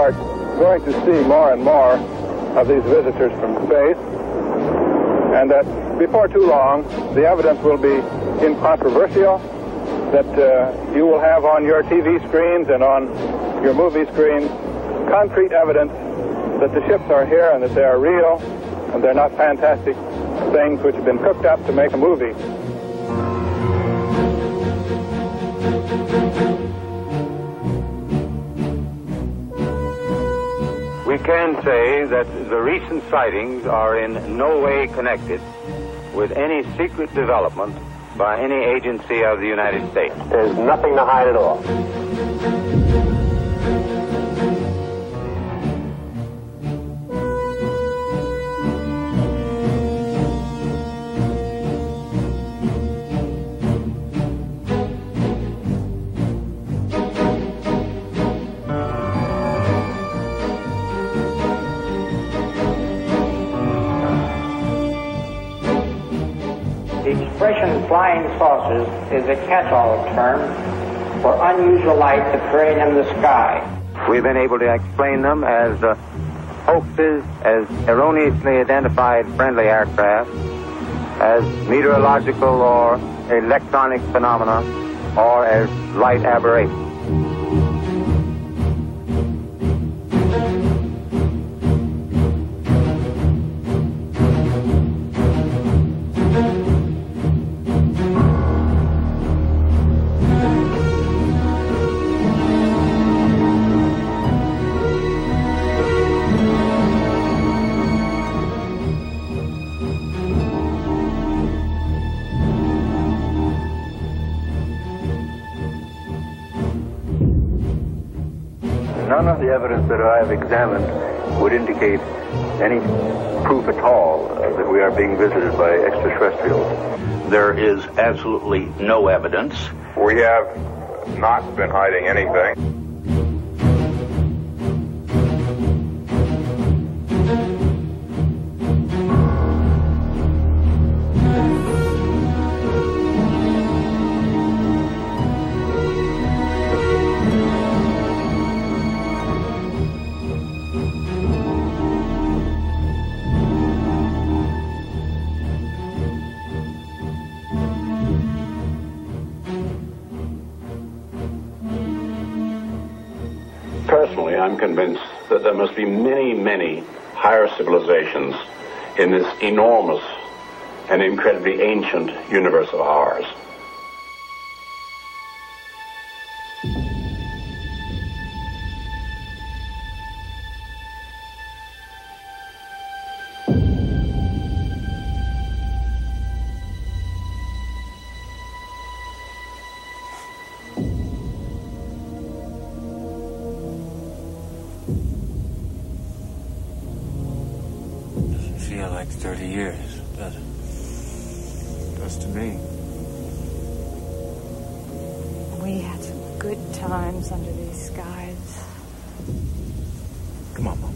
are going to see more and more of these visitors from space, and that before too long, the evidence will be incontrovertible, that you will have on your TV screens and on your movie screens concrete evidence that the ships are here and that they are real and they're not fantastic things which have been cooked up to make a movie. We can say that the recent sightings are in no way connected with any secret development by any agency of the United States. There's nothing to hide at all. The expression flying saucers is a catch-all term for unusual lights appearing in the sky. We've been able to explain them as hoaxes, as erroneously identified friendly aircraft, as meteorological or electronic phenomena, or as light aberrations. None of the evidence that I have examined would indicate any proof at all that we are being visited by extraterrestrials. There is absolutely no evidence. We have not been hiding anything. Personally, I'm convinced that there must be many, many higher civilizations in this enormous and incredibly ancient universe of ours. Feel like 30 years, does it? Does to me. We had some good times under these skies. Come on, Mom.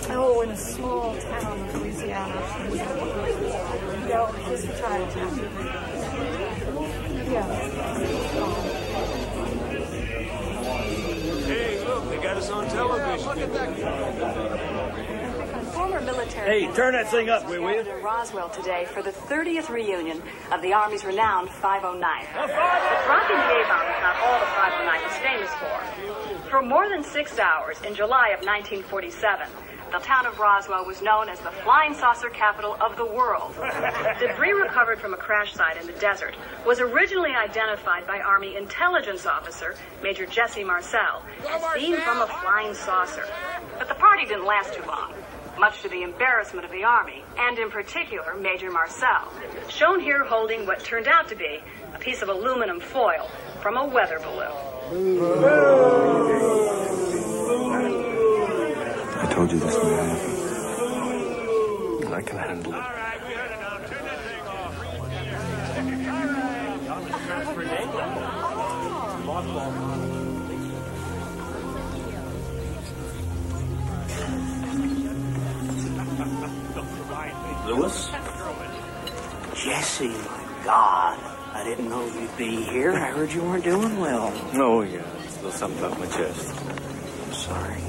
Oh, in a small town of Louisiana. No, just a Chinatown. Yeah. Hey, look, they got us on television. Former military. Hey, turn that thing up, will you? In Roswell today for the 30th reunion of the Army's renowned 509. But dropping the A-bomb is not all the 509 was famous for. For more than 6 hours in July of 1947, the town of Roswell was known as the flying saucer capital of the world. Debris recovered from a crash site in the desert was originally identified by Army intelligence officer Major Jesse Marcel as seen from a flying saucer. But the party didn't last too long, much to the embarrassment of the Army, and in particular Major Marcel, shown here holding what turned out to be a piece of aluminum foil from a weather balloon. I told you this would happen. I can handle it. Lewis? Jesse, my God. I didn't know you'd be here. I heard you weren't doing well. Oh, yeah. Still something up my chest. I'm sorry.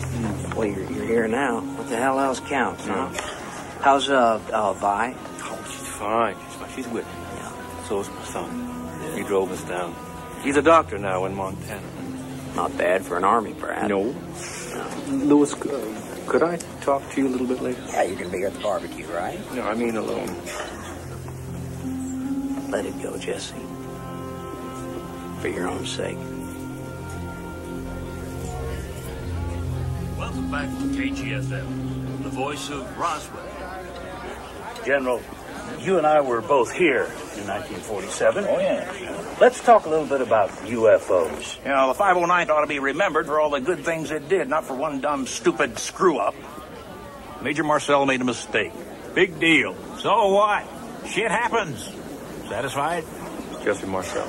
Well, you're here now. What the hell else counts, huh? How's, Vi? Oh, she's fine. She's with me. Yeah. So is my son. He drove us down. He's a doctor now in Montana. Not bad for an Army brat. No. Lewis, could I talk to you a little bit later? Yeah, you're going to be here at the barbecue, right? No, I mean alone. Let it go, Jesse. For your own sake. Welcome back to KGFM, the voice of Roswell. General, you and I were both here in 1947. Oh, yeah. Let's talk a little bit about UFOs. You know, the 509 ought to be remembered for all the good things it did, not for one dumb, stupid screw-up. Major Marcel made a mistake. Big deal. So what? Shit happens. Satisfied? Jesse Marcel.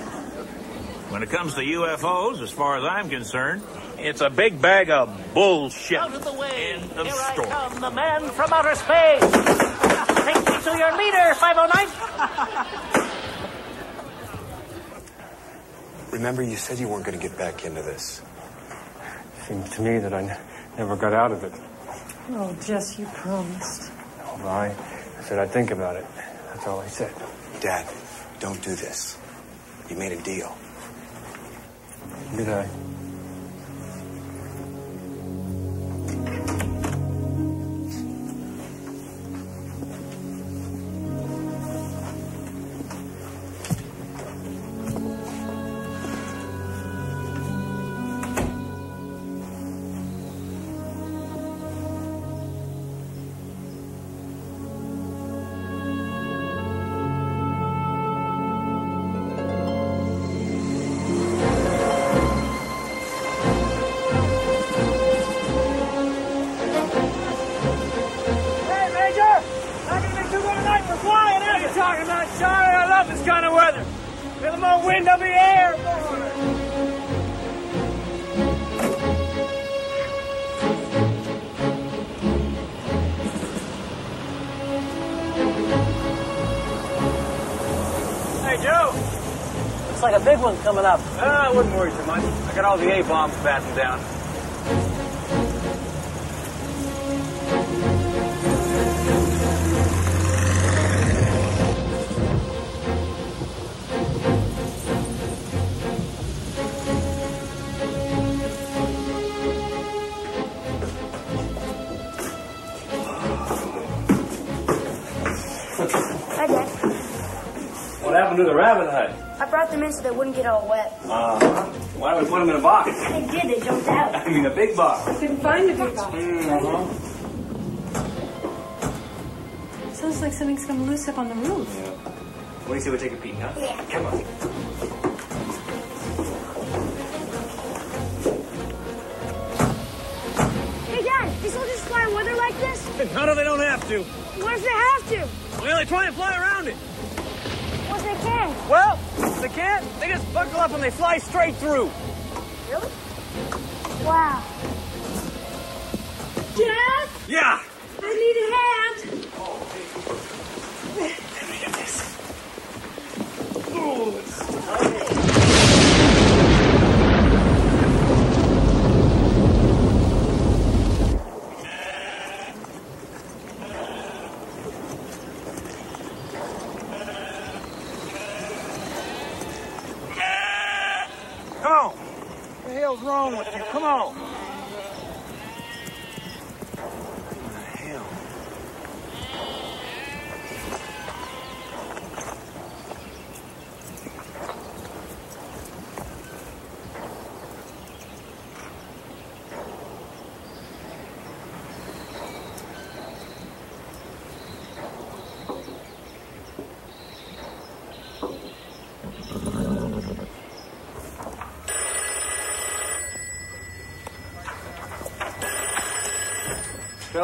When it comes to UFOs, as far as I'm concerned, it's a big bag of bullshit. Out of the way. End of Here story. I come, the man from outer space. Take me to your leader, 509. Remember, you said you weren't going to get back into this. Seems to me that I never got out of it. Oh, Jess, you promised. Oh, I said I'd think about it. That's all I said. Dad, don't do this. You made a deal. Did I? Looks like a big one coming up. I wouldn't worry too much. I got all the A-bombs battened down. Hi, Dad. What happened to the rabbit hide? I brought them in so they wouldn't get all wet. Why don't we put them in a box? They did. They jumped out. I mean, a big box. Couldn't find the big box. Sounds like something's come loose up on the roof. Yeah. What do you say we take a peek, huh? Yeah. Come on. Hey, Dad, these soldiers fly in weather like this? No, they don't have to. What if they have to? Well, they try and fly around it. What if they can't? Well, if they can't, they just buckle up and they fly straight through. Really? Wow. Dad? Yeah. I need a hand. Come on. What the hell's wrong with you? Come on. What the hell?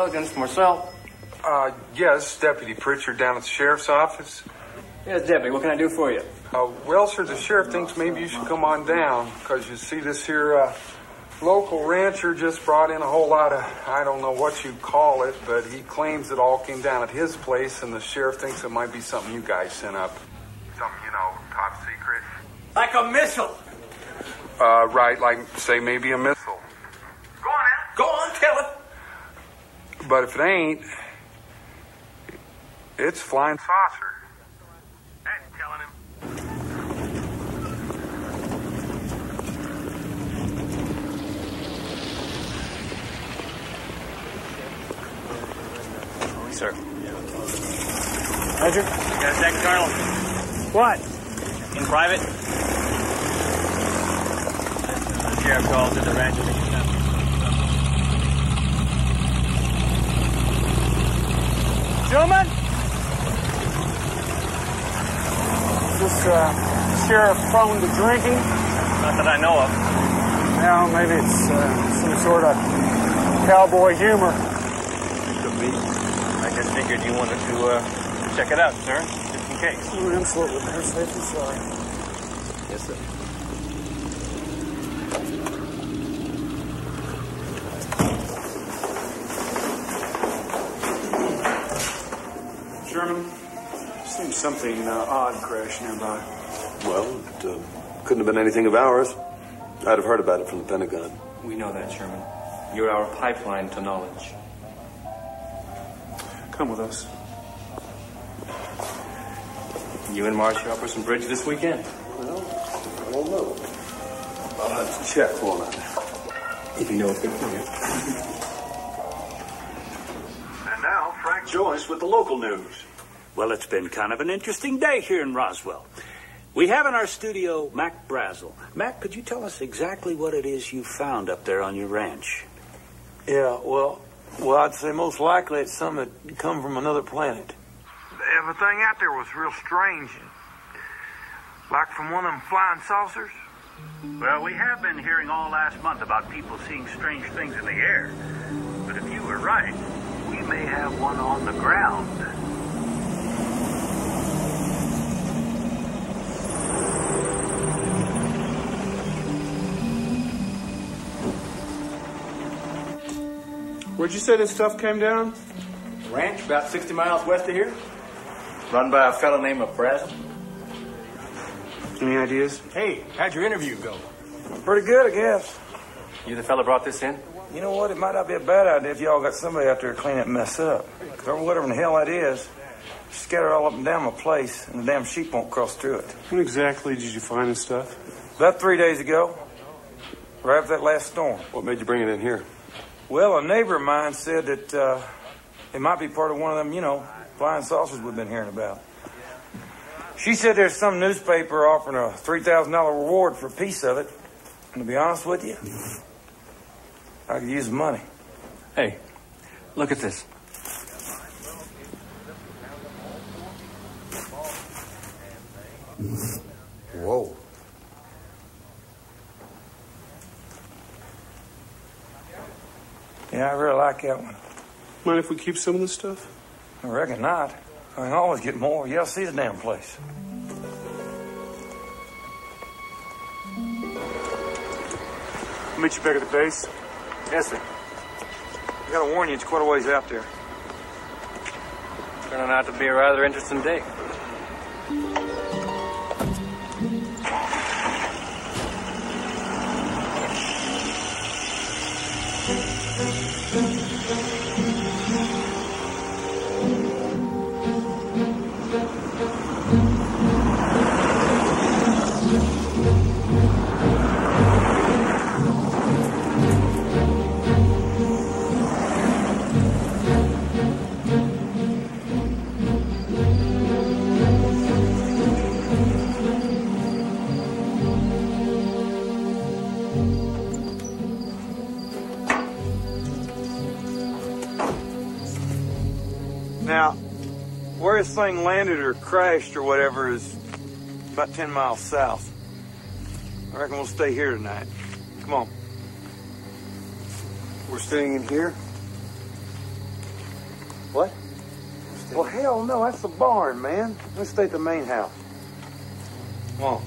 Against Marcel. Yes, Deputy Pritchard down at the sheriff's office. Yes, Deputy, what can I do for you? Well, sir, the sheriff thinks maybe you should come on down, because you see this here local rancher just brought in a whole lot of, I don't know what you call it, but he claims it all came down at his place, and the sheriff thinks it might be something you guys sent up. Something, you know, top secret. Like a missile. Right, like, say, maybe a missile. Go on, Al. Go on, tell it. But if it ain't, it's flying saucer. I ain't telling him. Sir. Roger. Got a second, Colonel? What? In private. The sheriff calls at the ranch. Gentlemen? Is this sheriff prone to drinking? Not that I know of. Well, maybe it's some sort of cowboy humor. Could be. I just figured you wanted to check it out, sir, just in case. Oh, absolutely. Better safe than sorry. Yes, sir. Sherman, seems something odd crashed nearby. Well, it couldn't have been anything of ours. I'd have heard about it from the Pentagon. We know that, Sherman. You're our pipeline to knowledge. Come with us. You and Marcia up for some bridge this weekend? Well, I don't know. I'll have to check, won't I? If you know it's good for you. And now, Frank Joyce with the local news. Well, it's been kind of an interesting day here in Roswell. We have in our studio Mac Brazel. Mac, could you tell us exactly what it is you found up there on your ranch? Yeah, well, I'd say most likely it's something that come from another planet. Everything out there was real strange. Like from one of them flying saucers. Well, we have been hearing all last month about people seeing strange things in the air. But if you were right, we may have one on the ground. Where'd you say this stuff came down? Ranch about 60 miles west of here. Run by a fellow named Brazel. Any ideas? Hey, how'd your interview go? Pretty good, I guess. You the fella brought this in? You know what? It might not be a bad idea if y'all got somebody out there to clean that mess up. Or whatever in the hell that is, scatter all up and down my place, and the damn sheep won't cross through it. When exactly did you find this stuff? About 3 days ago, right after that last storm. What made you bring it in here? Well, a neighbor of mine said that it might be part of one of them, you know, flying saucers we've been hearing about. She said there's some newspaper offering a $3,000 reward for a piece of it. And to be honest with you, I could use the money. Hey, look at this. Whoa. Yeah, I really like that one. Mind if we keep some of this stuff? I reckon not. I can always get more. Y'all see the damn place. I'll meet you back at the base. Yes, sir. I gotta warn you, it's quite a ways out there. Turning out to be a rather interesting day. thing landed or crashed or whatever is about 10 miles south. I reckon we'll stay here tonight. Come on. We're staying in here? What? Well, hell no, that's the barn, man. Let's stay at the main house. Come on.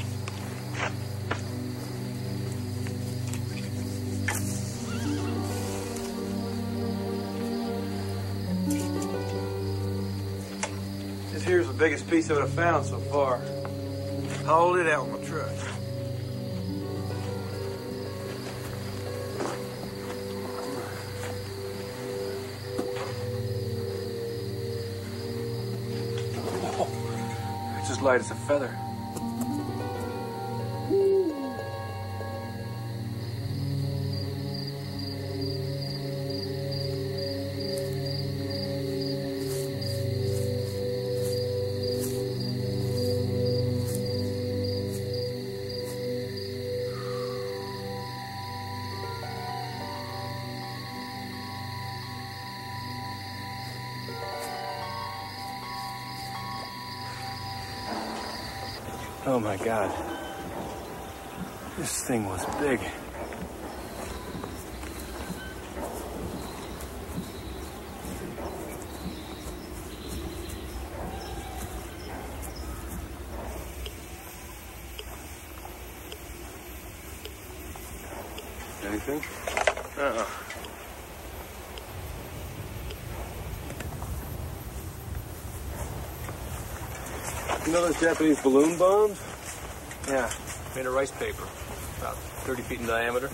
This here's the biggest piece of it I've found so far. Hauled it out in my truck. It's as light as a feather. Oh my God. This thing was big. Anything? You know those Japanese balloon bombs? Yeah, made of rice paper, about 30 feet in diameter.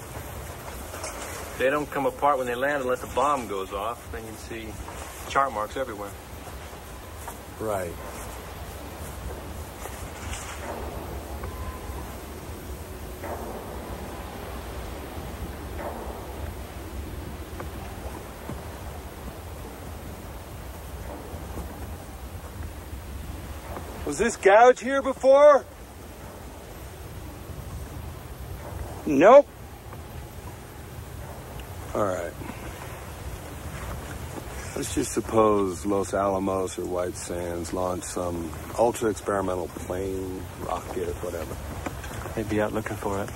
They don't come apart when they land unless the bomb goes off. Then you'd see chart marks everywhere. Right. Was this gouge here before? Nope. All right. Let's just suppose Los Alamos or White Sands launched some ultra-experimental plane, rocket, whatever. They'd be out looking for it.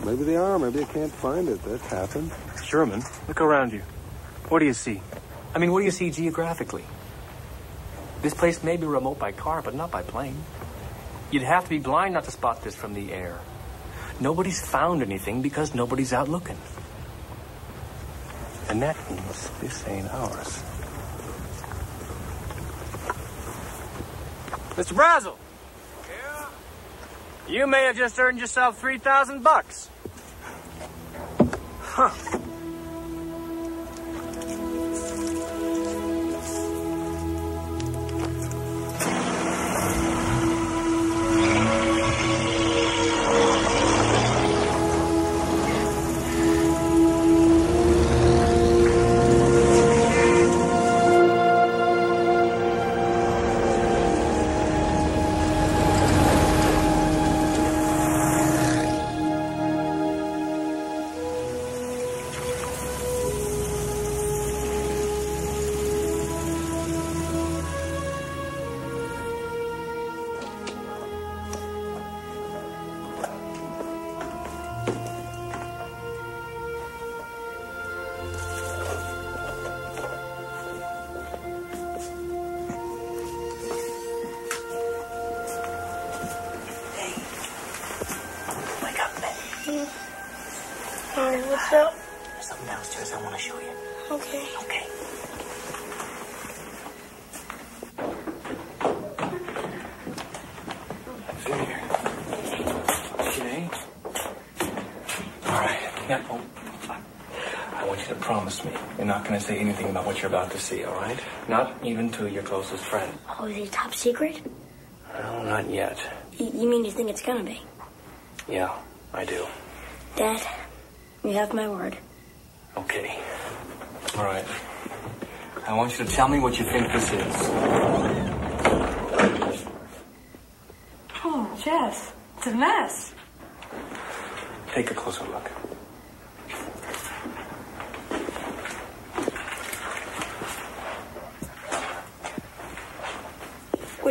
Maybe they are. Maybe they can't find it. That's happened. Sherman, look around you. What do you see? I mean, what do you see geographically? This place may be remote by car, but not by plane. You'd have to be blind not to spot this from the air. Nobody's found anything because nobody's out looking. And that means this ain't ours. Mr. Brazel! Yeah? You may have just earned yourself $3,000. Huh. What's up? There's something downstairs I want to show you. Okay. Okay. Okay. All right. Now, I want you to promise me you're not going to say anything about what you're about to see, all right? Not even to your closest friend. Oh, is it top secret? No, not yet. You mean you think it's gonna be? Yeah, I do. Dad, you have my word. Okay. All right. I want you to tell me what you think this is. Oh, Jess, it's a mess. Take a closer look.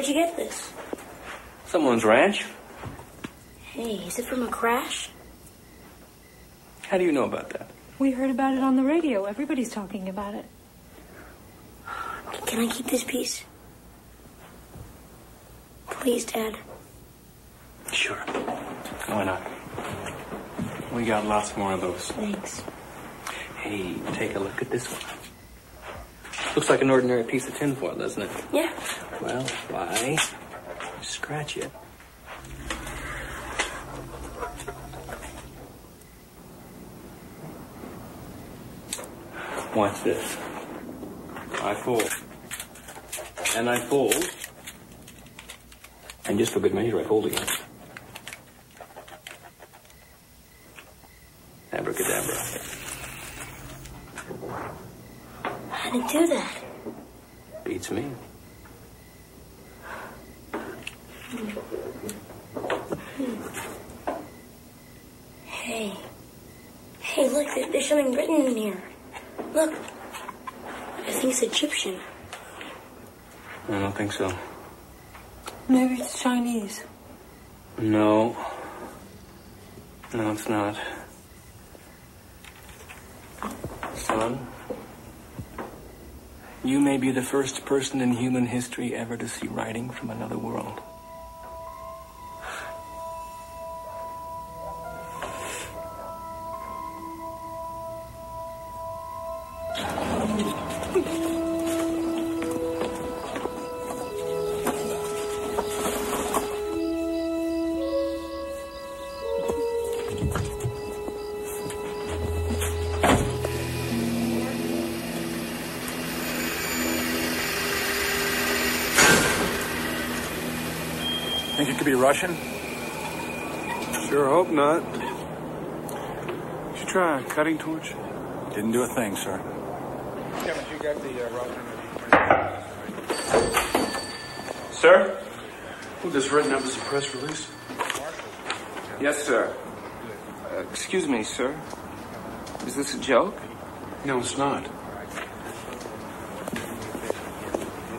Where'd you get this? Someone's ranch. Hey, is it from a crash? How do you know about that? We heard about it on the radio. Everybody's talking about it. Can I keep this piece? Please, Dad. Sure. Why not? We got lots more of those. Thanks. Hey, take a look at this one. Looks like an ordinary piece of tinfoil, doesn't it? Yeah. Well, why scratch it? Watch this. I fold. And I fold. And just for good measure, I fold again. Abracadabra. How did it do that? Beats me. Hey. Hey, look, there's something written in here. Look. I think it's Egyptian. I don't think so. Maybe it's Chinese. No. No, it's not. Son, you may be the first person in human history ever to see writing from another world. Think it could be Russian? Sure hope not. Did you try a cutting torch? Didn't do a thing, sir. Kevin, you got the Russian? Sir? Was this written up as a press release? Yes, sir. Excuse me, sir. Is this a joke? No, it's not.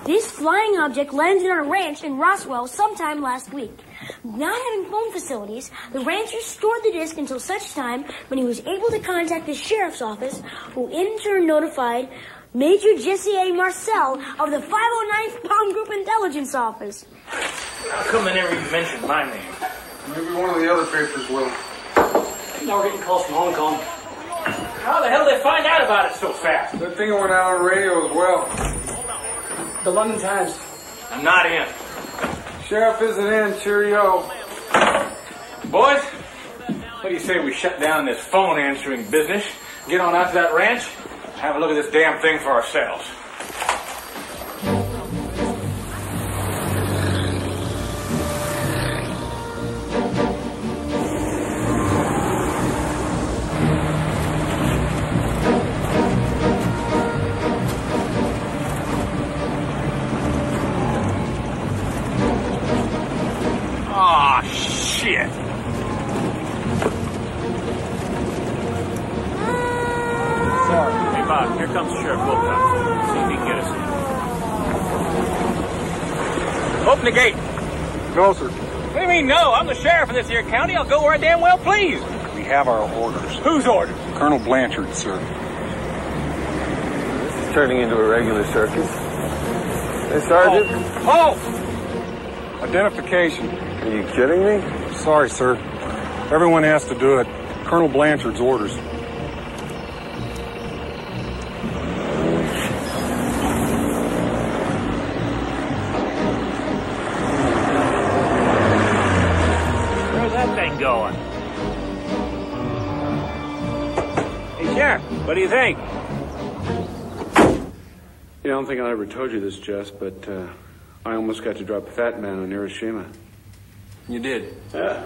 This flying object landed on a ranch in Roswell sometime last week. Not having phone facilities, the rancher stored the disc until such time when he was able to contact the sheriff's office, who in turn notified Major Jesse A. Marcel of the 509th Bomb Group Intelligence Office. How come they never even mentioned my name? Maybe one of the other papers will. Now we're getting calls from Hong Kong. How the hell did they find out about it so fast? Good thing it went out on the radio as well. The London Times. I'm not in. Sheriff isn't in. Cheerio. Boys, what do you say we shut down this phone answering business, get on out to that ranch, have a look at this damn thing for ourselves? Ah, shit. Sorry. Hey, Bob, here comes Sheriff Wilcox. See if he can get us in. Open the gate. No, sir. What do you mean, no? I'm the sheriff of this here county. I'll go where I damn well please. We have our orders. Whose orders? Colonel Blanchard, sir. This is turning into a regular circus. Hey, Sergeant. Oh! Identification. Are you kidding me? Sorry, sir. Everyone has to do it. Colonel Blanchard's orders. Where's that thing going? Hey, Sheriff, what do you think? Yeah, I don't think I ever told you this, Jess, but I almost got to drop a fat man on Hiroshima. You did? Yeah.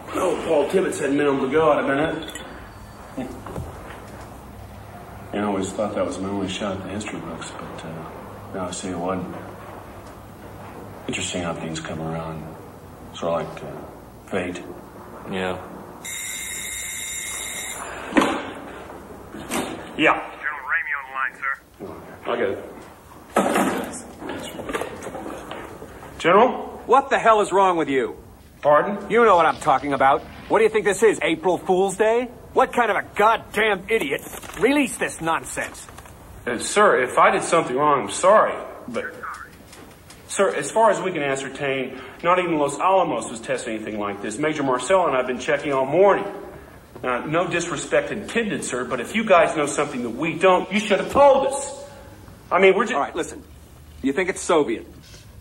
Oh, Paul Tibbets had minimum to go, I'd have been it. I always thought that was my only shot at the history books, but now I see it wasn't. Interesting how things come around. Sort of like fate. Yeah. Yeah. General Ramey on the line, sir. I got it. General? What the hell is wrong with you? Pardon? You know what I'm talking about. What do you think this is, April Fool's Day? What kind of a goddamn idiot released this nonsense? Sir, if I did something wrong, I'm sorry, but... Sir, as far as we can ascertain, not even Los Alamos was testing anything like this. Major Marcel and I have been checking all morning. No disrespect intended, sir, but if you guys know something that we don't, you should have told us. I mean, we're just... All right, listen. You think it's Soviet?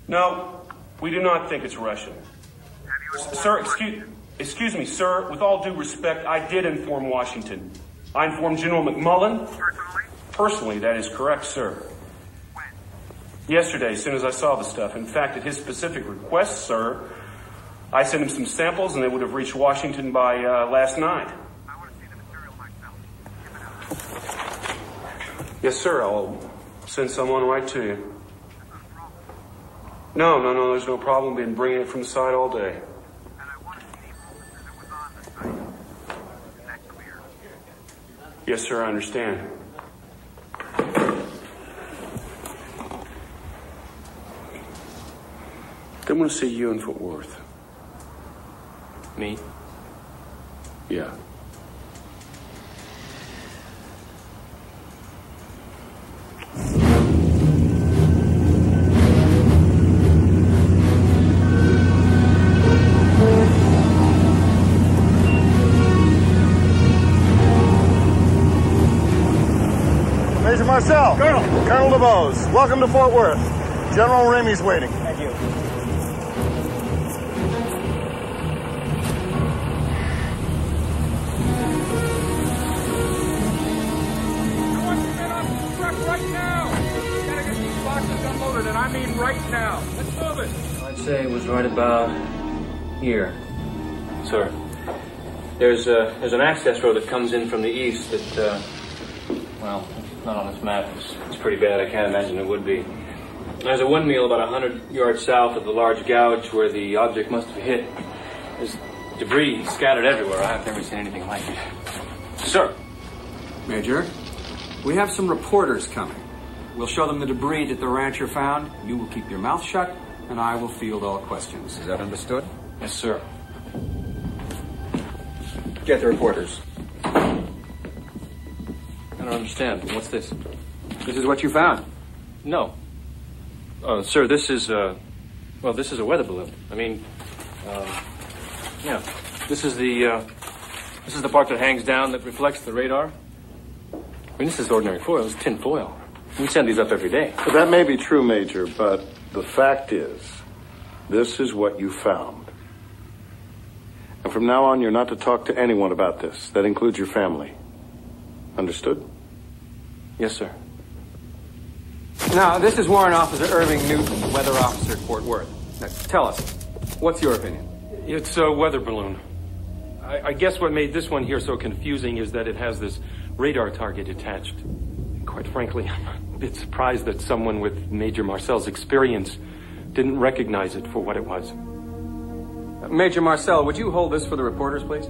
No, we do not think it's Russian. Sir, excuse me, sir. With all due respect, I did inform Washington. I informed General McMullen. Personally, that is correct, sir. Yesterday, as soon as I saw the stuff. In fact, at his specific request, sir, I sent him some samples and they would have reached Washington by last night. Yes, sir. I'll send someone right to you. No, there's no problem. Been bringing it from the site all day. Yes, sir, I understand. I want to see you in Fort Worth. Me? Yeah. Major Marcel. Colonel DeVos. Welcome to Fort Worth. General Ramey's waiting. Thank you. And I mean right now. Let's move it. I'd say it was right about here. Sir, there's an access road that comes in from the east that, well, it's not on this map. It's pretty bad. I can't imagine it would be. There's a windmill about 100 yards south of the large gouge where the object must have hit. There's debris scattered everywhere. I've never seen anything like it. Sir. Major, we have some reporters coming. We'll show them the debris that the rancher found. You will keep your mouth shut, and I will field all questions. Is that understood? Yes, sir. Get the reporters. I don't understand. What's this? This is what you found. No. Sir, this is, this is a weather balloon. I mean, yeah. This is the part that hangs down that reflects the radar. I mean, this is ordinary foil. It's tin foil. We send these up every day. Well, that may be true, Major, but the fact is, this is what you found. And from now on, you're not to talk to anyone about this. That includes your family. Understood? Yes, sir. Now, this is Warrant Officer Irving Newton, weather officer at Fort Worth. Now, tell us, what's your opinion? It's a weather balloon. I guess what made this one here so confusing is that it has this radar target attached. Quite frankly, I'm a bit surprised that someone with Major Marcel's experience didn't recognize it for what it was. Major Marcel, would you hold this for the reporters, please?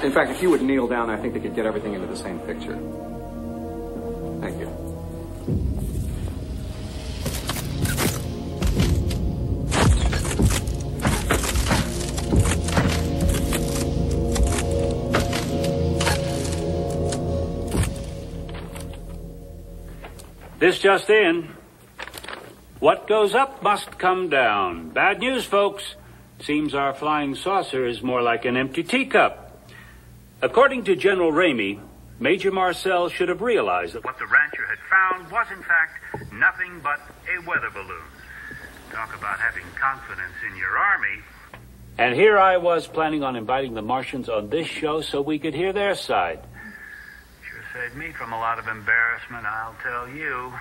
In fact, if you would kneel down, I think they could get everything into the same picture. Thank you. This just in. What goes up must come down. Bad news, folks. Seems our flying saucer is more like an empty teacup. According to General Ramey, Major Marcel should have realized that what the rancher had found was, in fact, nothing but a weather balloon. Talk about having confidence in your army. And here I was planning on inviting the Martians on this show so we could hear their side. Saved me from a lot of embarrassment, I'll tell you.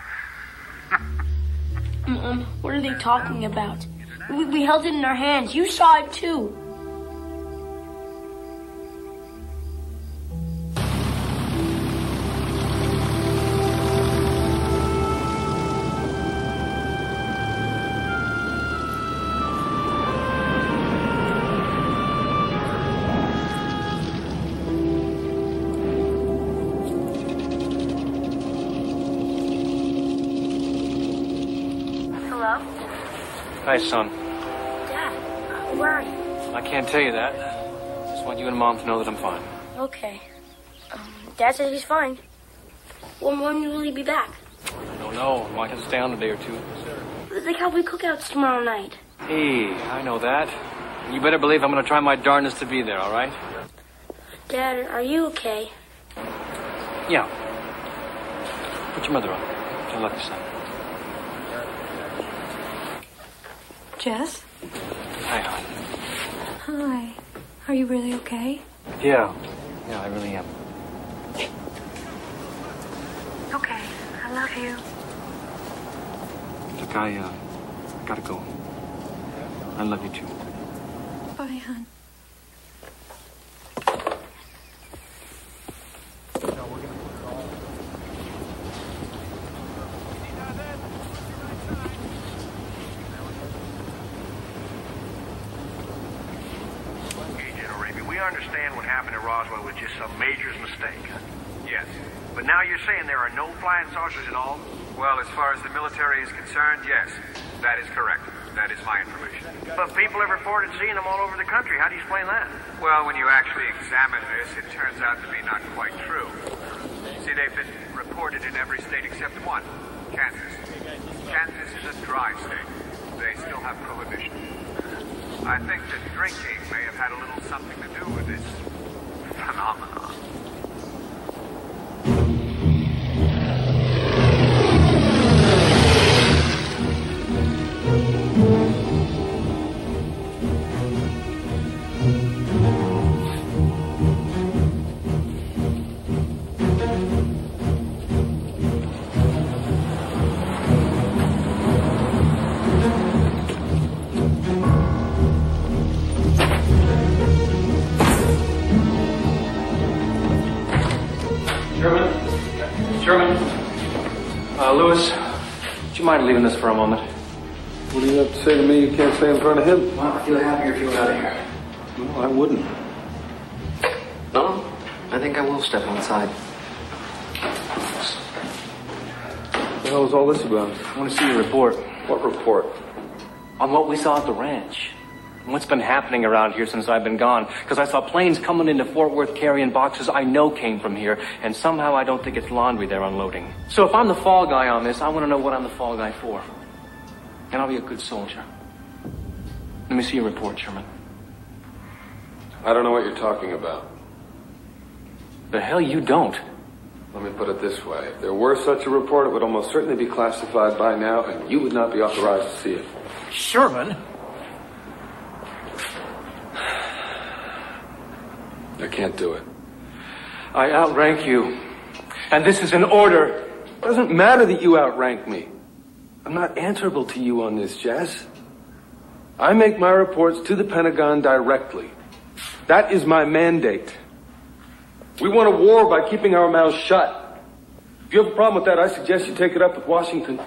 Mom, what are they talking about? We held it in our hands. You saw it too. Hello? Hi, son. Dad, where are you? I can't tell you that. Just want you and Mom to know that I'm fine. Okay. Dad says he's fine. When will he be back? I don't know. Might have to stay on a day or two. The cowboy cookouts tomorrow night. Hey, I know that. You better believe I'm going to try my darndest to be there, all right? Dad, are you okay? Yeah. Put your mother up. I love you, son. Jess? Hi, hon. Hi. Are you really okay? Yeah. Yeah, I really am. Okay. I love you. Look, I gotta go. I love you, too. Bye, hon. We understand what happened at Roswell was just some major's mistake. Yes. But now you're saying there are no flying saucers at all? Well, as far as the military is concerned, yes. That is correct. That is my information. But people have reported seeing them all over the country. How do you explain that? Well, when you actually examine this, it turns out to be not quite true. See, they've been reported in every state except one, Kansas. Kansas is a dry state. They still have prohibition. I think that drinking may have had a little something to do with this phenomenon. Lewis, would you mind leaving us for a moment? What do you have to say to me you can't say in front of him? Well, I feel happier if you were out of here. No, I wouldn't. No, I think I will step outside. What the hell is all this about? I want to see your report. What report? On what we saw at the ranch. And what's been happening around here since I've been gone. Because I saw planes coming into Fort Worth carrying boxes I know came from here. And somehow I don't think it's laundry they're unloading. So if I'm the fall guy on this, I want to know what I'm the fall guy for. And I'll be a good soldier. Let me see your report, Sherman. I don't know what you're talking about. The hell you don't. Let me put it this way. If there were such a report, it would almost certainly be classified by now, and you would not be authorized to see it. Sherman? I can't do it. I outrank you. And this is an order. It doesn't matter that you outrank me. I'm not answerable to you on this, Jazz. I make my reports to the Pentagon directly. That is my mandate. We won a war by keeping our mouths shut. If you have a problem with that, I suggest you take it up with Washington.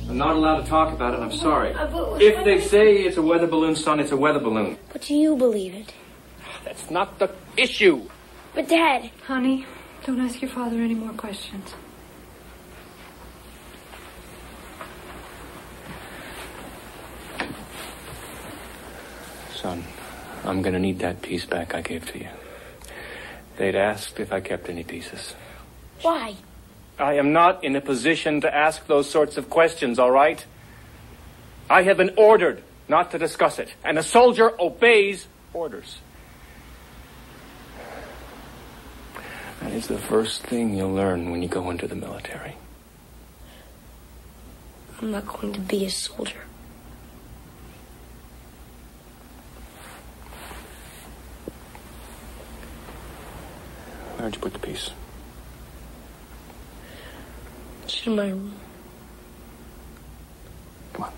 I'm not allowed to talk about it, I'm sorry. If they say it's a weather balloon, son, it's a weather balloon. But do you believe it? That's not the issue. But Dad... Honey, don't ask your father any more questions. Son, I'm gonna need that piece back I gave to you. They'd asked if I kept any pieces. Why? I am not in a position to ask those sorts of questions, all right? I have been ordered not to discuss it, and a soldier obeys orders. That is the first thing you'll learn when you go into the military. I'm not going to be a soldier. Where'd you put the piece? It's in my room. Come on.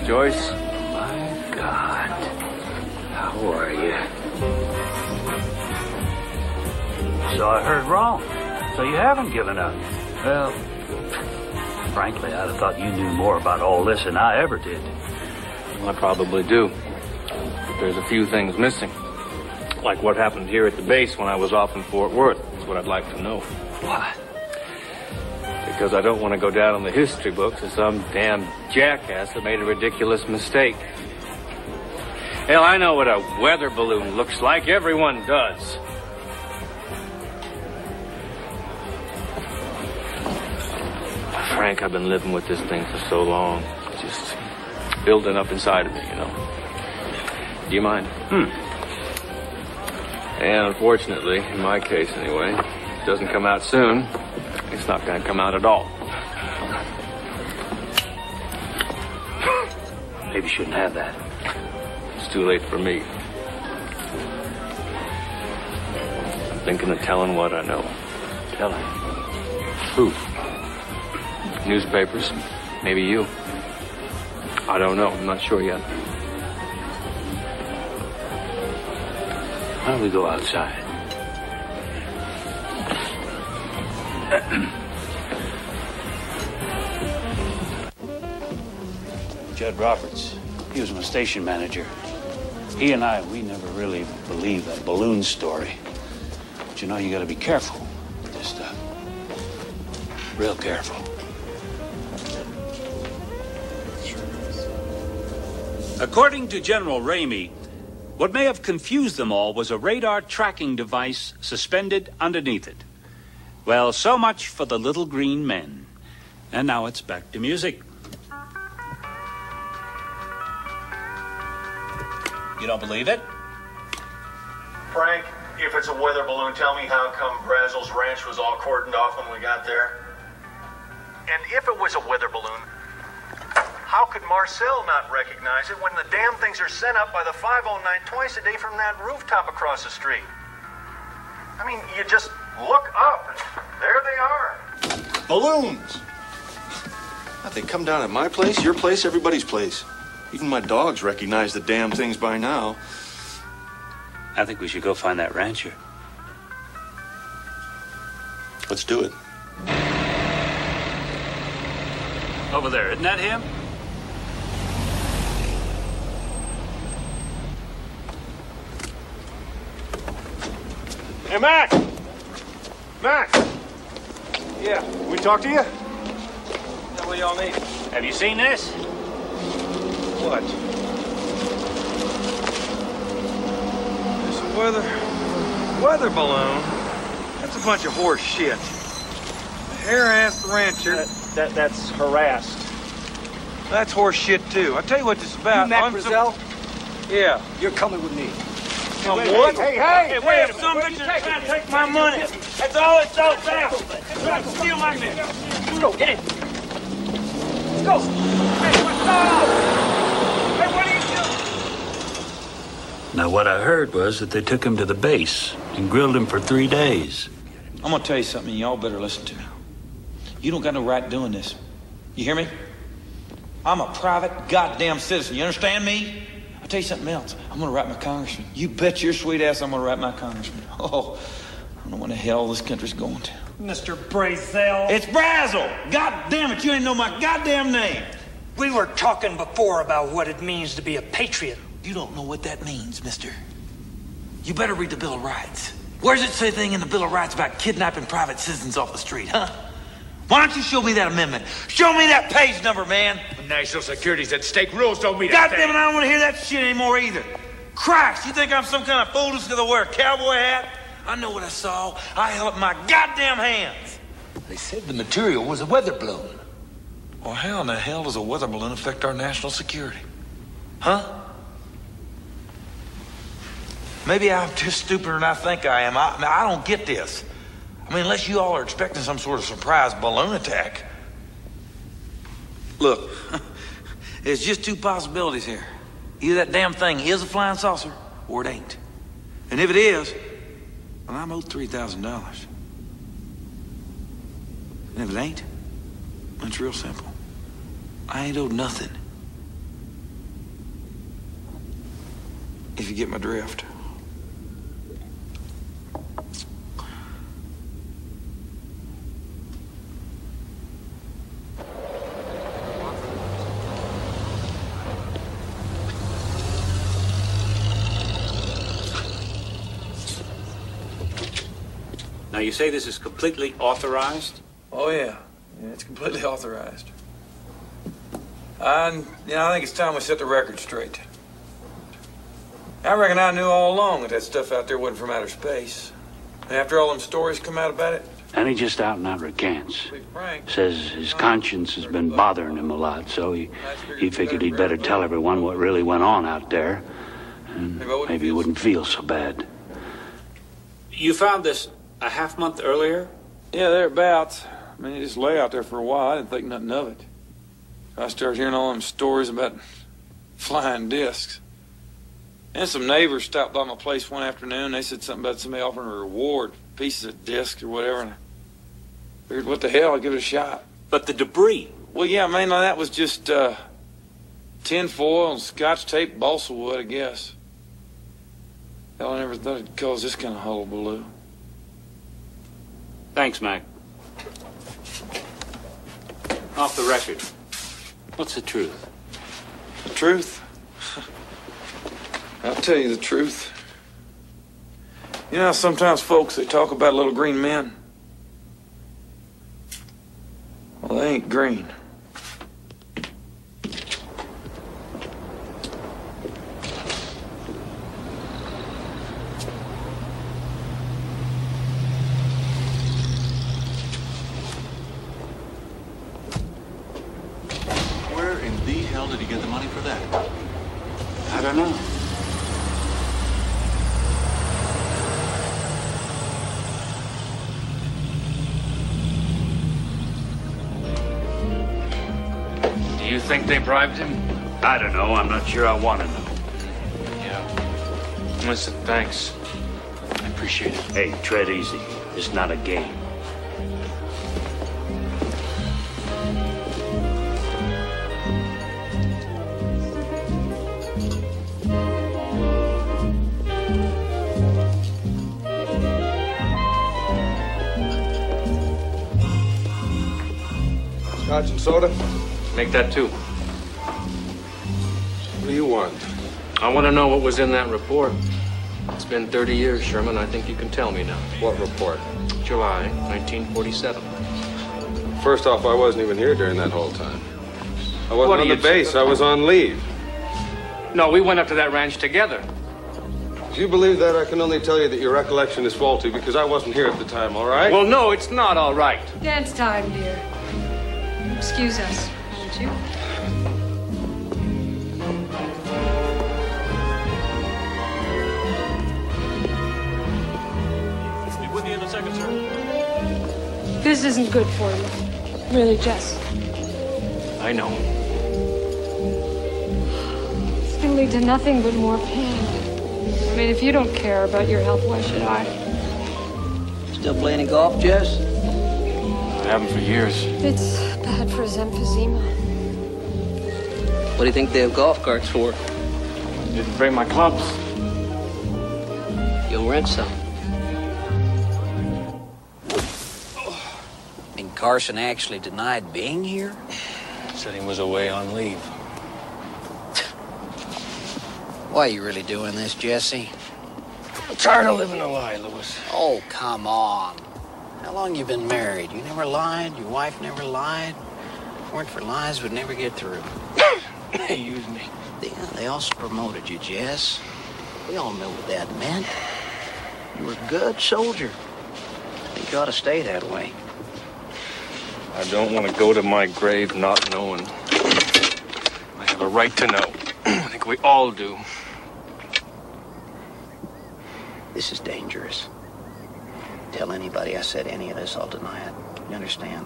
Joyce? My God. How are you? So I heard wrong. So you haven't given up. Well, frankly, I'd have thought you knew more about all this than I ever did. Well, I probably do. But there's a few things missing. Like what happened here at the base when I was off in Fort Worth. That's what I'd like to know. What? Because I don't want to go down in the history books as some damn jackass that made a ridiculous mistake. Hell, I know what a weather balloon looks like. Everyone does. Frank, I've been living with this thing for so long. It's just building up inside of me, you know. Do you mind? And unfortunately, in my case anyway, if it doesn't come out soon, it's not going to come out at all. Maybe you shouldn't have that. It's too late for me. I'm thinking of telling what I know. Telling? Who? Newspapers. Maybe you. I don't know. I'm not sure yet. Why don't we go outside? Judd Roberts, he was my station manager. He and we never really believed that balloon story. But you know, you gotta be careful with this stuff. Real careful. According to General Ramey, what may have confused them all was a radar tracking device suspended underneath it. Well, so much for the little green men. And now it's back to music. You don't believe it? Frank, if it's a weather balloon, tell me how come Brazel's ranch was all cordoned off when we got there? And if it was a weather balloon, how could Marcel not recognize it when the damn things are sent up by the 509 twice a day from that rooftop across the street? I mean, you just look up and there they are. Balloons! They come down at my place, your place, everybody's place. Even my dogs recognize the damn things by now. I think we should go find that rancher. Let's do it. Over there, isn't that him? Hey, Mac! Mac! Yeah. We talk to you? Yeah, what y'all need? Have you seen this? What? This weather balloon? That's a bunch of horse shit. Harassed rancher. That's harassed. That's horse shit too. I'll tell you what this is about. You Mac Brazell? Yeah. You're coming with me. What? Hey, wait, some bitch is trying to take my money. That's all it's all about. They're trying to steal my money. Let's go, get in. Let's go. Hey, what's up? Hey, what are you doing? Now, what I heard was that they took him to the base and grilled him for 3 days. I'm gonna tell you something, y'all better listen to me. You don't got no right doing this. You hear me? I'm a private goddamn citizen. You understand me? I'll tell you something else. I'm gonna write my congressman. You bet your sweet ass I'm gonna write my congressman. Oh, I don't know what the hell this country's going to. Mr. Brazell. It's Brazel! God damn it, you ain't know my goddamn name. We were talking before about what it means to be a patriot. You don't know what that means, mister. You better read the Bill of Rights. Where's it say anything in the Bill of Rights about kidnapping private citizens off the street, huh? Why don't you show me that amendment? Show me that page number, man. National security's at stake. Rules don't mean God damn it, I don't want to hear that shit anymore either. Christ, you think I'm some kind of fool just because I wear a cowboy hat? I know what I saw. I held up my goddamn hands. They said the material was a weather balloon. Well, how in the hell does a weather balloon affect our national security? Huh? Maybe I'm just stupider than I think I am. I don't get this. I mean, unless you all are expecting some sort of surprise balloon attack. Look, there's just two possibilities here. Either that damn thing is a flying saucer, or it ain't. And if it is, well, I'm owed $3,000. And if it ain't, it's real simple. I ain't owed nothing. If you get my drift. Now, you say this is completely authorized? Oh, yeah. Yeah, it's completely authorized. I think it's time we set the record straight. I reckon I knew all along that stuff out there wasn't from outer space. And after all them stories come out about it... And he just out and out recants. Says his conscience has been bothering him a lot, so he figured he'd better tell everyone what really went on out there. And maybe he wouldn't feel so bad. You found this a half month earlier? Yeah, thereabouts. I mean, it just lay out there for a while. I didn't think nothing of it. I started hearing all them stories about flying discs. And some neighbors stopped by my place one afternoon. They said something about somebody offering a reward, pieces of disc or whatever. And I figured, what the hell, I'd give it a shot. But the debris? Well, yeah, mainly that was just tin foil and scotch tape, balsa wood, I guess. Hell, I never thought it'd cause this kind of hullabaloo. Thanks, Mac. Off the record, what's the truth? The truth? I'll tell you the truth. You know how sometimes folks, they talk about little green men? Well, they ain't green. Where in the hell did he get the money for that? I don't know. Do you think they bribed him? I don't know. I'm not sure I want to know. Yeah. Listen, thanks. I appreciate it. Hey, tread easy. It's not a game. Scotch and soda? Make that two. What do you want? I want to know what was in that report. It's been 30 years, Sherman. I think you can tell me now. What report? July 1947. First off, I wasn't even here during that whole time. I wasn't on the base. I was on leave. No, we went up to that ranch together. If you believe that, I can only tell you that your recollection is faulty because I wasn't here at the time, all right? Well, no, it's not all right. Dance time, dear. Excuse us, won't you? Be with you in a second, sir. This isn't good for you. Really, Jess. I know. It's gonna lead to nothing but more pain. I mean, if you don't care about your health, why should I? Still play any golf, Jess? I haven't for years. It's bad for his emphysema. What do you think they have golf carts for? Didn't bring my clubs. You'll rent some. And Carson actually denied being here? Said he was away on leave. Why are you really doing this, Jesse? I'm tired of living a lie, Louis. Oh, come on. How long you been married? You never lied? Your wife never lied? If it weren't for lies, we'd never get through. They used me. Yeah, they also promoted you, Jess. We all know what that meant. You were a good soldier. I think you ought to stay that way. I don't want to go to my grave not knowing. I have a right to know. I think we all do. This is dangerous. Tell anybody I said any of this, I'll deny it. You understand?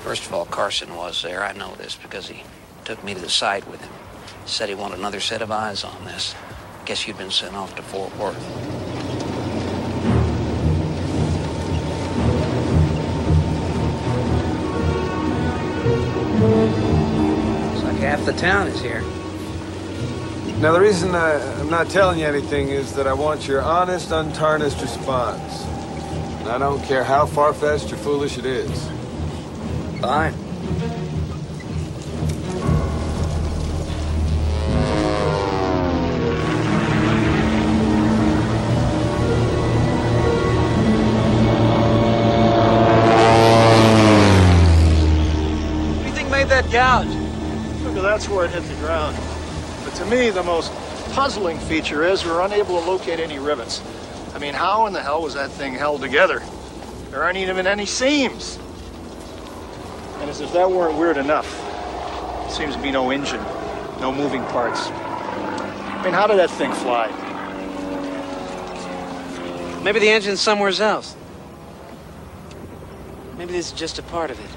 First of all, Carson was there. I know this because he took me to the site with him. Said he wanted another set of eyes on this. Guess you'd been sent off to Fort Worth. Looks like half the town is here. Now, the reason I'm not telling you anything is that I want your honest, untarnished response. And I don't care how far-fetched or foolish it is. Fine. What do you think made that gouge? Figure that's where it hit the ground. But to me, the most puzzling feature is we're unable to locate any rivets. I mean, how in the hell was that thing held together? There aren't even any seams. And as if that weren't weird enough, there seems to be no engine, no moving parts. I mean, how did that thing fly? Maybe the engine's somewhere else. Maybe this is just a part of it.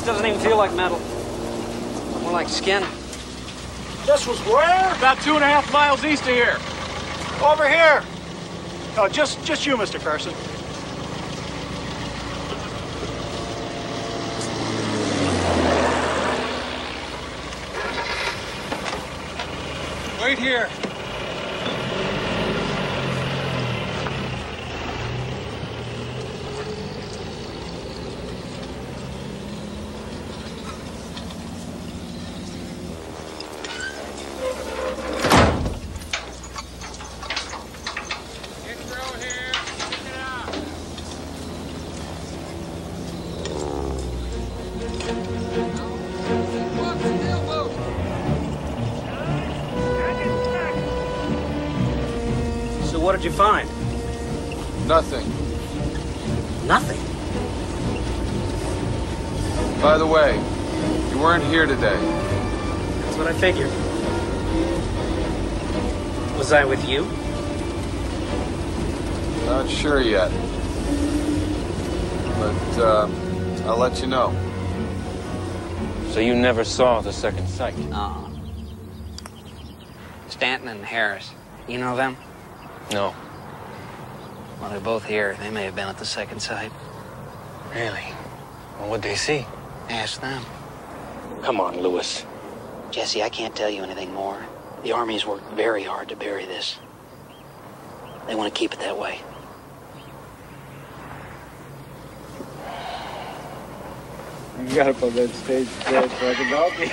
Doesn't even feel like metal. More like skin. This was where? About 2.5 miles east of here. Over here. Oh, just you, Mr. Carson. Wait here. What did you find? Nothing. Nothing? By the way, you weren't here today. That's what I figured. Was I with you? Not sure yet. but I'll let you know. So you never saw the second sight? No. Stanton and Harris. You know them? No. Well, they're both here. They may have been at the second sight. Really? Well, what'd they see? Ask them. Come on, Lewis. Jesse, I can't tell you anything more. The Army's worked very hard to bury this. They want to keep it that way. You got up on that stage so I can help you.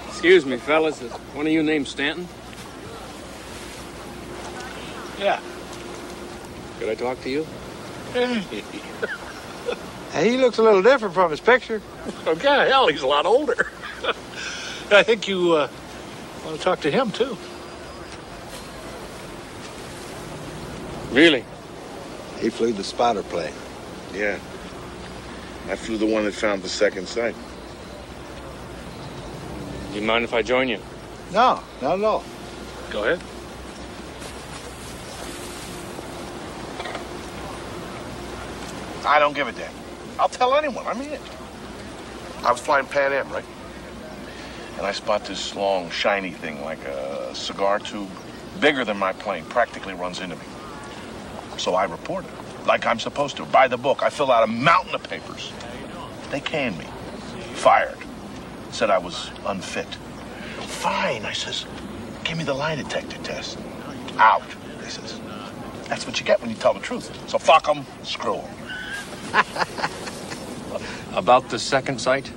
Excuse me, fellas. Is one of you named Stanton? Yeah. Could I talk to you? Hey, he looks a little different from his picture. Okay, hell, he's a lot older. I think you want to talk to him, too. Really? He flew the spotter plane. Yeah. I flew the one that found the second sight. Do you mind if I join you? No, not at all. Go ahead. I don't give a damn. I'll tell anyone. I mean it. I was flying Pan Am, right? And I spot this long, shiny thing like a cigar tube, bigger than my plane, practically runs into me. So I report it, like I'm supposed to. By the book, I fill out a mountain of papers. They canned me. Fired. Said I was unfit. Fine, I says. Give me the lie detector test. Out, they says. That's what you get when you tell the truth. So fuck them, screw them. About the second sight?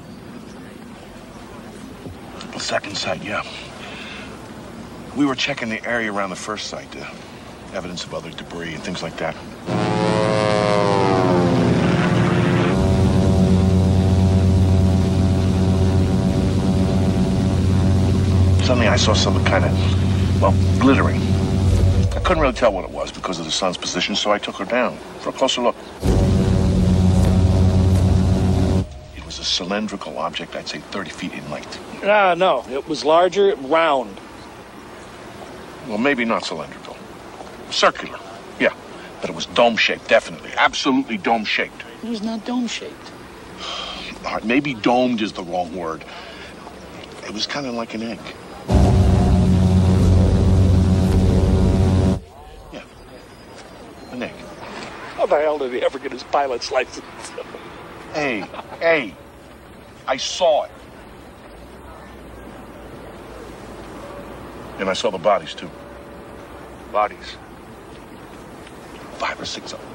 The second sight, yeah. We were checking the area around the first sight, evidence of other debris and things like that. Suddenly I saw something kind of, well, glittering. I couldn't really tell what it was because of the sun's position, so I took her down for a closer look. It was a cylindrical object, I'd say 30 feet in length. No, it was larger, round. Well, maybe not cylindrical. Circular, yeah. But it was dome-shaped, definitely. Absolutely dome-shaped. It was not dome-shaped. All right, maybe domed is the wrong word. It was kind of like an egg. Yeah, an egg. How the hell did he ever get his pilot's license? Hey, I saw it. And I saw the bodies, too. Bodies. 5 or 6 of them.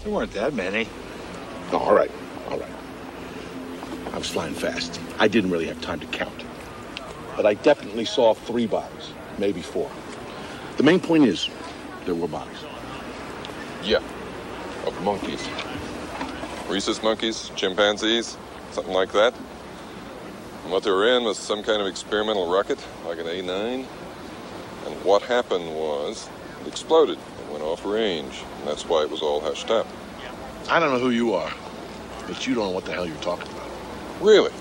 There weren't that many. No, all right. I was flying fast. I didn't really have time to count. But I definitely saw 3 bodies, maybe 4. The main point is, there were bodies. Yeah, of monkeys. Rhesus monkeys, chimpanzees, something like that. And what they were in was some kind of experimental rocket, like an A9. And what happened was, it exploded and went off range. And that's why it was all hushed up. I don't know who you are, but you don't know what the hell you're talking about. Really?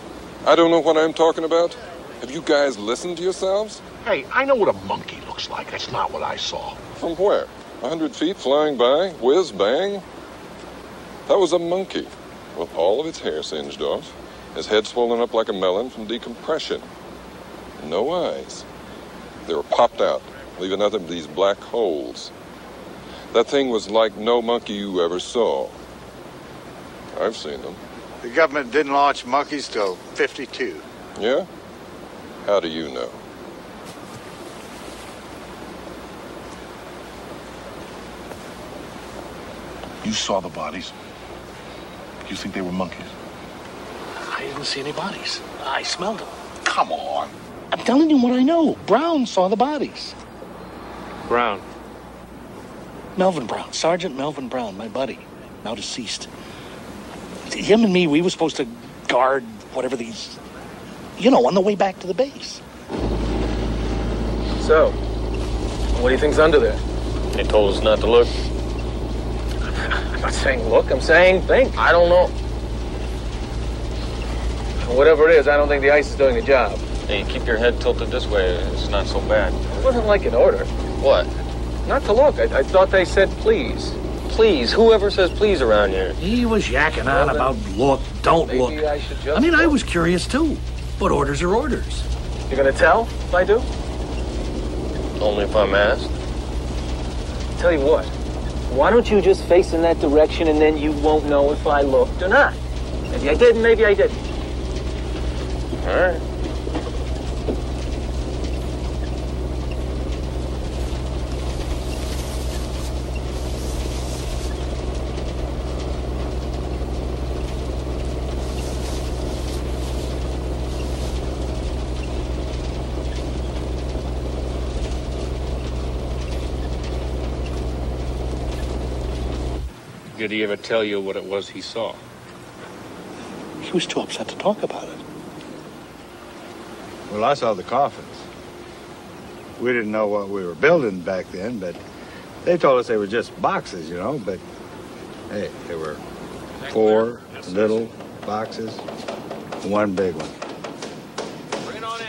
I don't know what I'm talking about? Have you guys listened to yourselves? Hey, I know what a monkey looks like. That's not what I saw. From where? 100 feet flying by? Whiz bang? That was a monkey with all of its hair singed off, his head swollen up like a melon from decompression. No eyes. They were popped out, leaving nothing but these black holes. That thing was like no monkey you ever saw. I've seen them. The government didn't launch monkeys till 52. Yeah? How do you know? You saw the bodies. You think they were monkeys? I didn't see any bodies. I smelled them. Come on. I'm telling you what I know. Brown saw the bodies. Brown. Melvin Brown. Sergeant Melvin Brown, my buddy. Now deceased. Him and me, we were supposed to guard whatever these... on the way back to the base. So, what do you think's under there? They told us not to look. I'm not saying look, I'm saying think. I don't know. Whatever it is, I don't think the ice is doing the job. Hey, keep your head tilted this way. It's not so bad. It wasn't like an order. What? Not to look. I thought they said please. Please. Whoever says please around here? He was yakking on about look, don't look. I mean, I was curious too. But orders are orders. You gonna tell if I do? Only if I'm asked. Tell you what. Why don't you just face in that direction and then you won't know if I looked or not? Maybe I did and maybe I didn't. All right. Did he ever tell you what it was he saw? He was too upset to talk about it. Well, I saw the coffins. We didn't know what we were building back then, but they told us they were just boxes, you know, but hey, there were 4 little boxes, 1 big one. Bring it on in.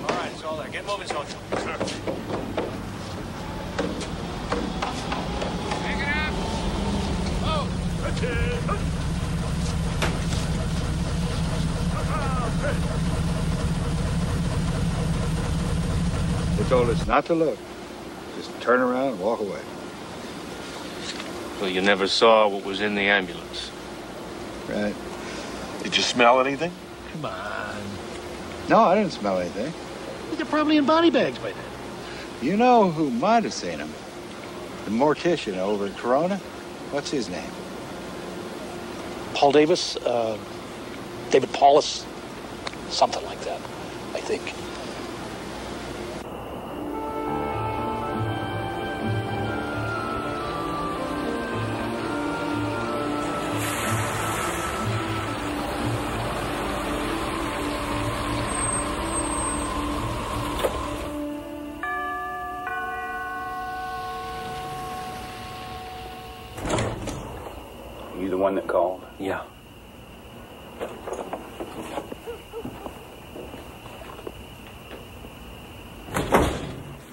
All right, it's all there. Get moving, Soldier. Sir. Pick it up. Oh, that's it. They told us not to look. Just turn around and walk away. Well, you never saw what was in the ambulance. Right. Did you smell anything? Come on. No, I didn't smell anything. They're probably in body bags by then. You know who might have seen him? The mortician over at Corona. What's his name? Paul Davis, David Paulus, something like that, I think. You the one that called? Yeah.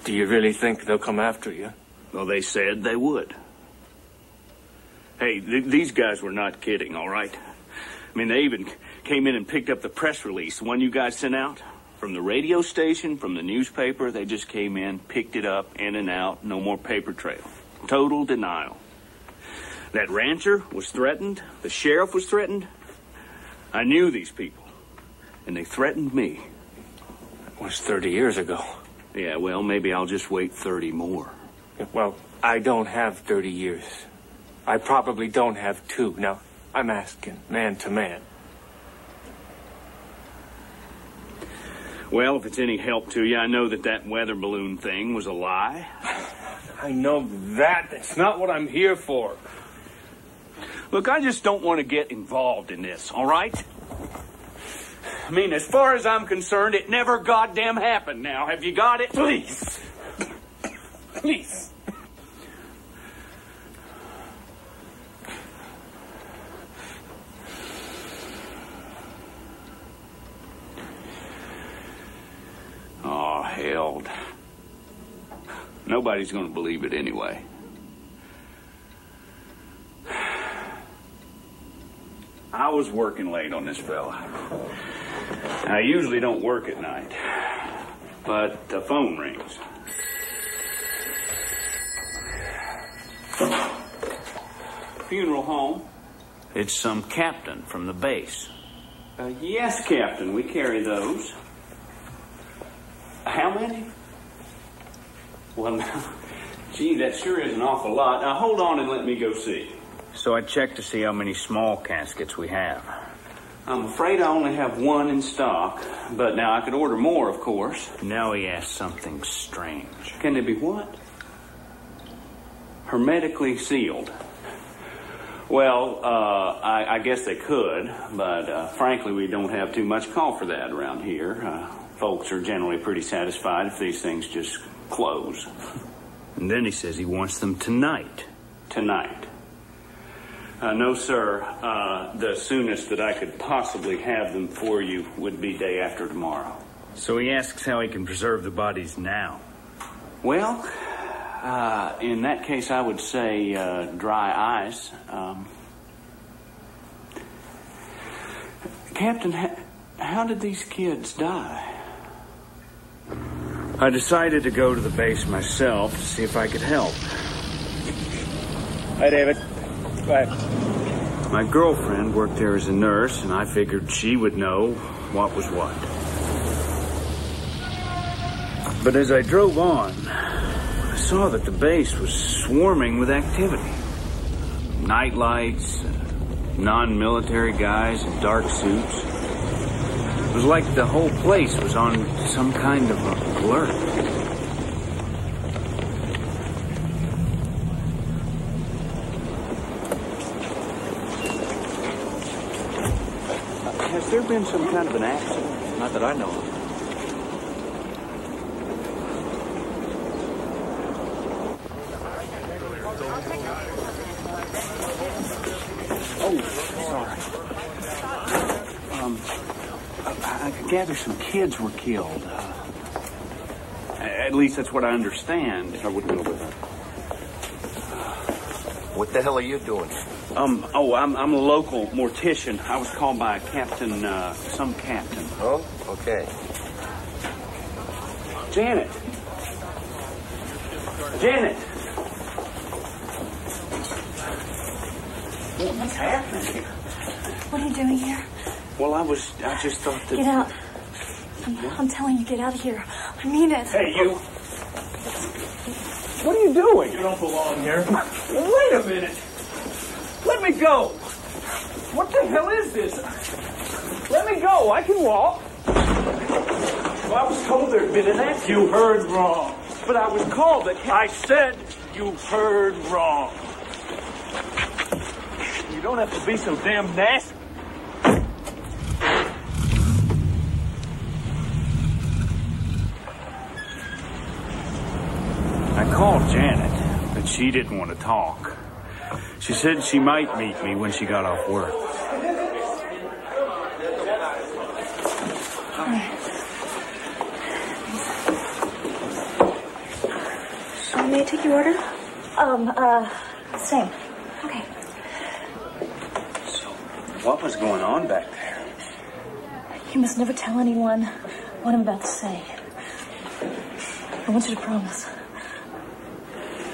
Do you really think they'll come after you? Well, they said they would. Hey, these guys were not kidding, all right? I mean, they even came in and picked up the press release, the one you guys sent out. From the radio station, from the newspaper, they just came in, picked it up, in and out, no more paper trail. Total denial. That rancher was threatened. The sheriff was threatened. I knew these people, and they threatened me. That was 30 years ago. Yeah, well, maybe I'll just wait 30 more. Well, I don't have 30 years. I probably don't have 2. Now, I'm asking man to man. Well, if it's any help to you, I know that weather balloon thing was a lie. I know that. That's not what I'm here for. Look, I just don't want to get involved in this, all right? I mean, as far as I'm concerned, it never goddamn happened now. Have you got it? Please. Please. Oh, hell. Nobody's going to believe it anyway. I was working late on this fella. I usually don't work at night, but the phone rings. Funeral home. It's some captain from the base. Yes, Captain, we carry those. How many? Well, gee, that sure is an awful lot. Now, hold on and let me go see. So I checked to see how many small caskets we have. I'm afraid I only have 1 in stock, but now I could order more, of course. Now he asks something strange. Can they be what? Hermetically sealed. Well, I guess they could, but frankly, we don't have too much call for that around here. Folks are generally pretty satisfied if these things just close. And then he says he wants them tonight. Tonight. No, sir. The soonest that I could possibly have them for you would be day after tomorrow. So he asks how he can preserve the bodies now. Well, in that case, I would say dry ice. Captain, how did these kids die? I decided to go to the base myself to see if I could help. Hi, David. Go ahead. My girlfriend worked there as a nurse, and I figured she would know what was what. But as I drove on, I saw that the base was swarming with activity. Night lights, non-military guys in dark suits. It was like the whole place was on some kind of alert. Has there been some kind of an accident? Not that I know of. Oh, sorry. I gather some kids were killed. At least that's what I understand. I wouldn't go with her. What the hell are you doing? I'm a local mortician. I was called by a captain, some captain. Oh, okay. Janet! Janet! What's happening here? What are you doing here? Well, I just thought that... Get out. I'm telling you, get out of here. I mean it. Hey, you. What are you doing? You don't belong here. Wait a minute. Let me go. What the hell is this? Let me go. I can walk. Well, I was told there'd been an accident. You heard wrong. But I was called that. I said you heard wrong. You don't have to be so damn nasty. I called Janet, but she didn't want to talk. She said she might meet me when she got off work. So may I take your order? Same. Okay. So, what was going on back there? You must never tell anyone what I'm about to say. I want you to promise.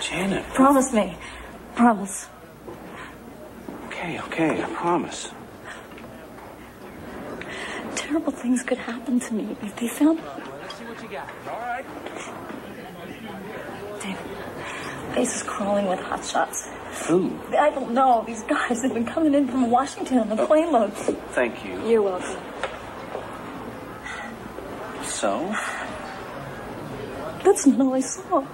Janet. Promise me. Promise. Okay, I promise. Terrible things could happen to me if they found me. Let's see what you got. All right. David, base is crawling with hot shots. Who? I don't know. These guys, they've been coming in from Washington on the plane loads. Thank you. You're welcome. So? That's not all I saw.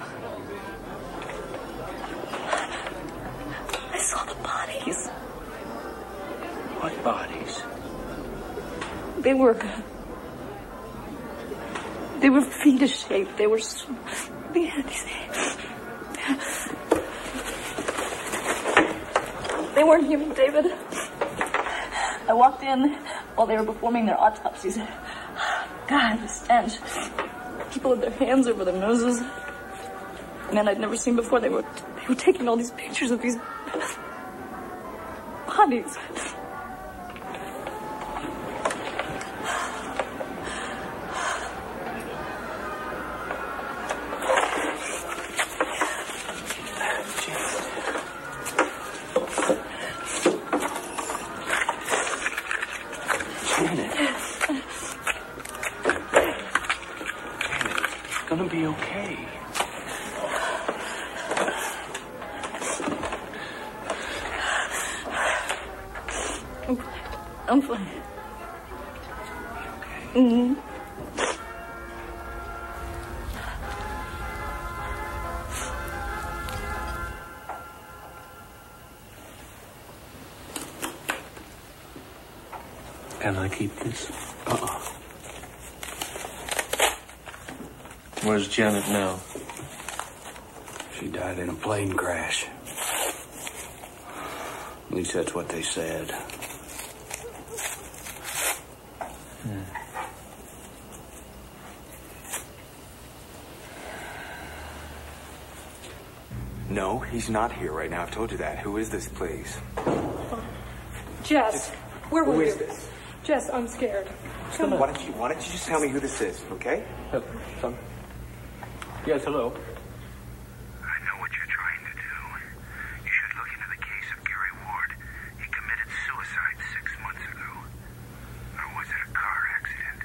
I saw the bodies. What bodies? They were fetus-shaped. They were so... They had these... They weren't human, David. I walked in while they were performing their autopsies. God, the stench. People with their hands over their noses. Men I'd never seen before. They were taking all these pictures of these bodies. Gonna be okay. I'm fine. Mm-hmm. Can I keep this? Where's Janet now? She died in a plane crash. At least that's what they said. No, he's not here right now. I've told you that. Who is this, please? Jess, where were you? Who is this? Jess, I'm scared. Come on. Why don't you just tell me who this is, okay? Yes, hello. I know what you're trying to do. You should look into the case of Gary Ward. He committed suicide 6 months ago. Or was it a car accident?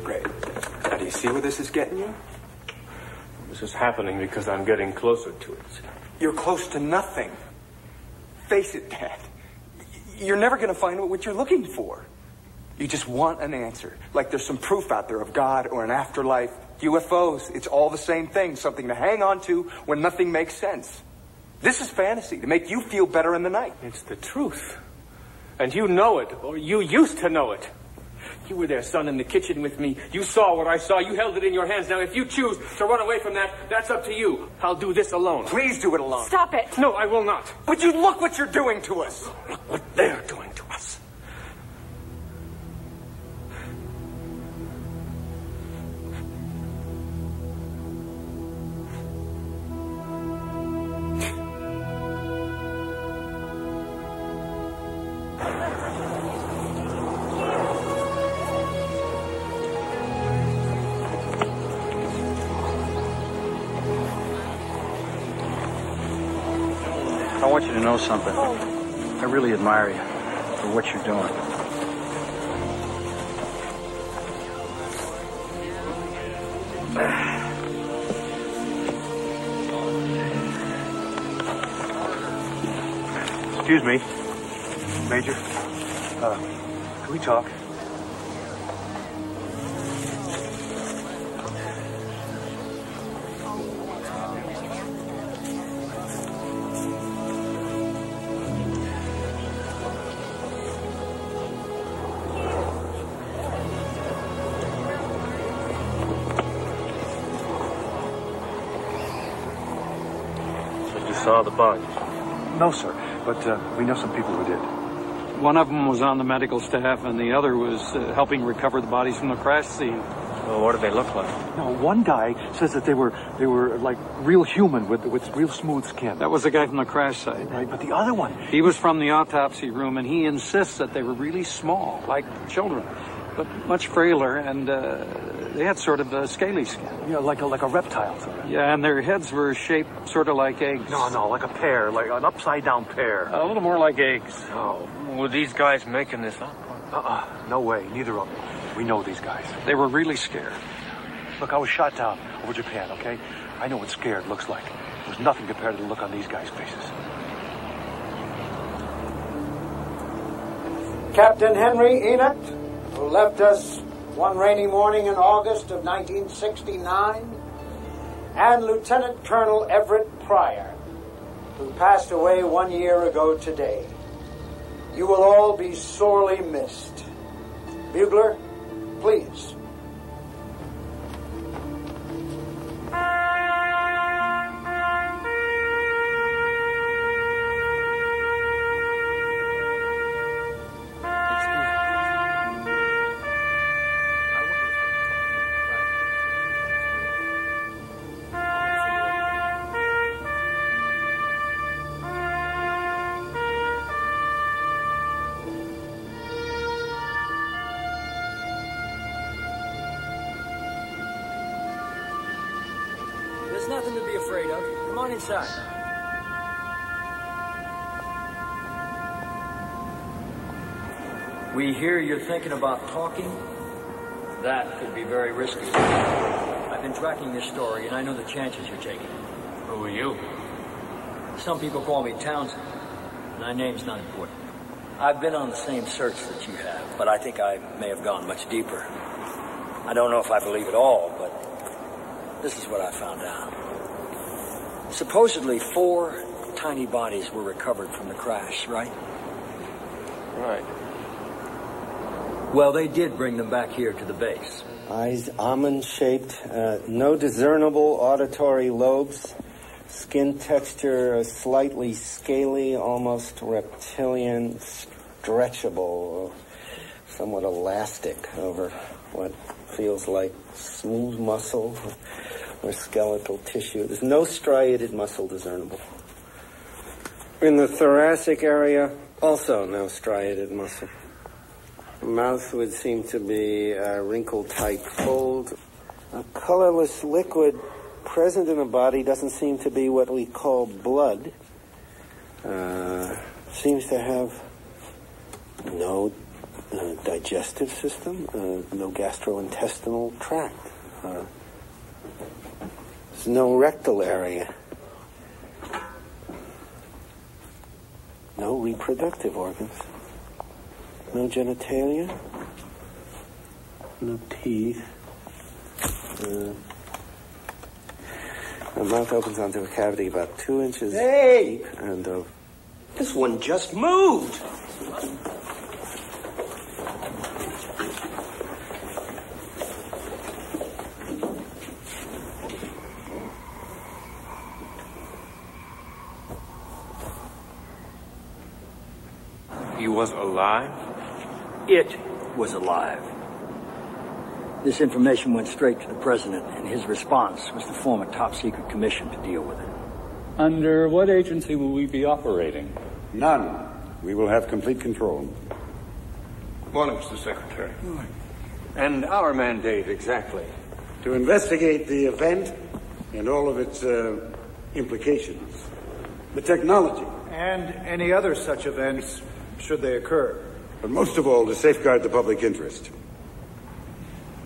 Great. Now, do you see where this is getting you? This is happening because I'm getting closer to it. You're close to nothing. Face it, Dad. You're never going to find what you're looking for. You just want an answer. Like there's some proof out there of God or an afterlife. UFOs, it's all the same thing. Something to hang on to when nothing makes sense. This is fantasy to make you feel better in the night. It's the truth. And you know it, or you used to know it. You were there, son, in the kitchen with me. You saw what I saw. You held it in your hands. Now, if you choose to run away from that, that's up to you. I'll do this alone. Please do it alone. Stop it. No, I will not. But you look what you're doing to us. Look what they're doing to us. I want you to know something. I really admire you for what you're doing. Excuse me, Major. Can we talk? Saw the bodies? No, sir, but we know some people who did. One of them was on the medical staff, and the other was helping recover the bodies from the crash scene. Well, what did they look like? No, one guy says that they were like real human with real smooth skin. That was the guy from the crash site. Right, but the other one... He was from the autopsy room, and he insists that they were really small, like children, but much frailer, and they had sort of a scaly skin. Yeah, like a reptile. Sort of. Yeah, and their heads were shaped sort of like eggs. No, like a pear, like an upside-down pear. A little more like eggs. Oh. Were these guys making this up? No way, neither of them. We know these guys. They were really scared. Look, I was shot down over Japan, okay? I know what scared looks like. There's nothing compared to the look on these guys' faces. Captain Henry Enoch, who left us one rainy morning in August of 1969, and Lieutenant Colonel Everett Pryor, who passed away 1 year ago today. You will all be sorely missed. Bugler, please. There's nothing to be afraid of. Come on inside. We hear you're thinking about talking. That could be very risky. I've been tracking this story, and I know the chances you're taking. Who are you? Some people call me Townsend. My name's not important. I've been on the same search that you have, but I think I may have gone much deeper. I don't know if I believe it all, but this is what I found out. Supposedly 4 tiny bodies were recovered from the crash, right? Right. Well, they did bring them back here to the base. Eyes almond-shaped, no discernible auditory lobes, Skin texture slightly scaly, almost reptilian, stretchable, somewhat elastic over what feels like smooth muscle or skeletal tissue. There's no striated muscle discernible. In the thoracic area, also no striated muscle. The mouth would seem to be a wrinkle-type fold. A colorless liquid present in the body doesn't seem to be what we call blood. Seems to have no digestive system, no gastrointestinal tract. There's no rectal area. No reproductive organs. No genitalia. No teeth. The mouth opens onto a cavity about 2 inches deep and This one just moved. He was alive? It was alive. This information went straight to the president, and his response was to form a top-secret commission to deal with it. Under what agency will we be operating? None. We will have complete control. Morning, Mr. Secretary. And our mandate, exactly? To investigate the event and all of its implications. The technology. And any other such events, should they occur. But most of all, to safeguard the public interest.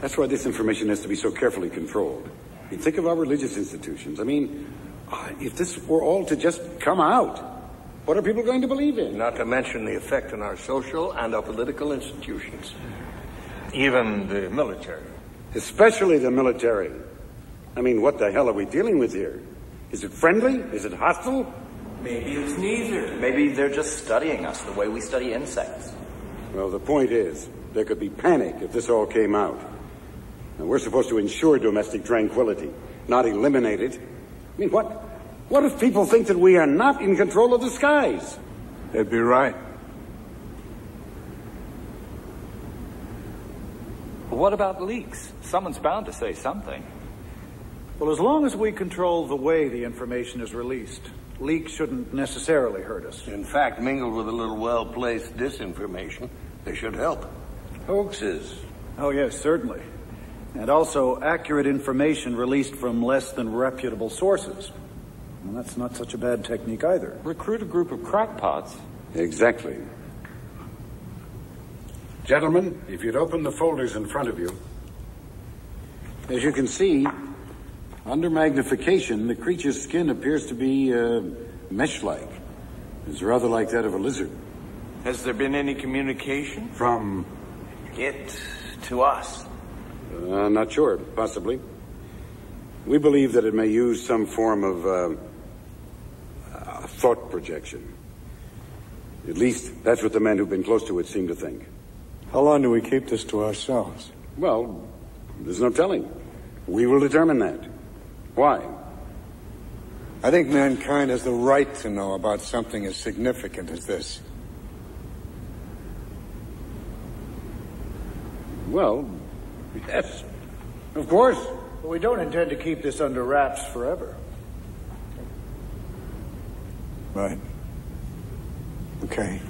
That's why this information has to be so carefully controlled. You think of our religious institutions. I mean, if this were all to just come out, what are people going to believe in? Not to mention the effect on our social and our political institutions. Even the military. Especially the military. I mean, what the hell are we dealing with here? Is it friendly? Is it hostile? Maybe it's neither. Maybe they're just studying us the way we study insects. Well, the point is, there could be panic if this all came out. And we're supposed to ensure domestic tranquility, not eliminate it. I mean, what if people think that we are not in control of the skies? They'd be right. What about leaks? Someone's bound to say something. Well, as long as we control the way the information is released, leaks shouldn't necessarily hurt us. In fact, mingled with a little well-placed disinformation, they should help. Hoaxes. Oh, yes, certainly. And also accurate information released from less than reputable sources. Well, that's not such a bad technique either. Recruit a group of crackpots. Exactly. Gentlemen, if you'd open the folders in front of you. As you can see, under magnification, the creature's skin appears to be mesh-like. It's rather like that of a lizard. Has there been any communication? From? It to us. Not sure. Possibly. We believe that it may use some form of thought projection. At least, that's what the men who've been close to it seem to think. How long do we keep this to ourselves? Well, there's no telling. We will determine that. Why? I think mankind has the right to know about something as significant as this. Well, yes, of course. But we don't intend to keep this under wraps forever. Right. Okay.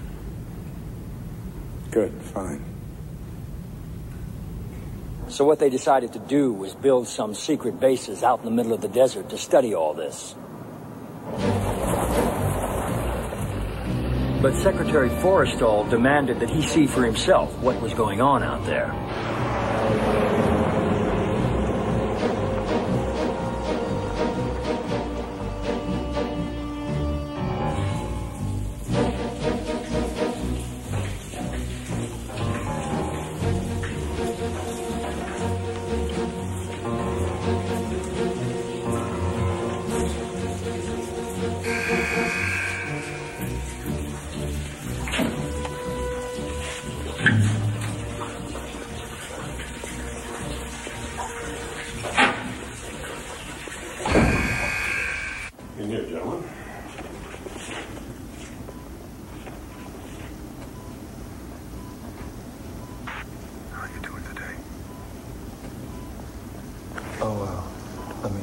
Good, fine. So what they decided to do was build some secret bases out in the middle of the desert to study all this. But Secretary Forrestal demanded that he see for himself what was going on out there.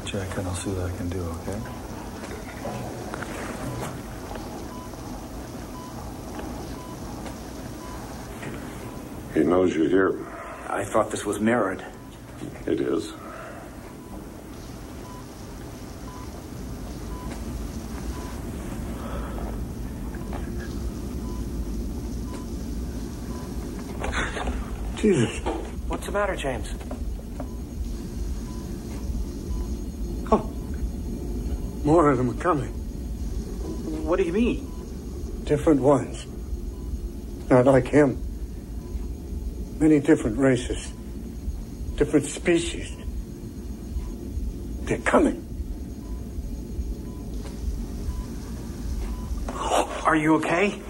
check and I'll see what I can do, okay? He knows you're here. I thought this was mirrored. It is. Jesus. What's the matter, James? Oh. More of them are coming. What do you mean? Different ones. Not like him. Many different races. Different species. They're coming. Are you okay?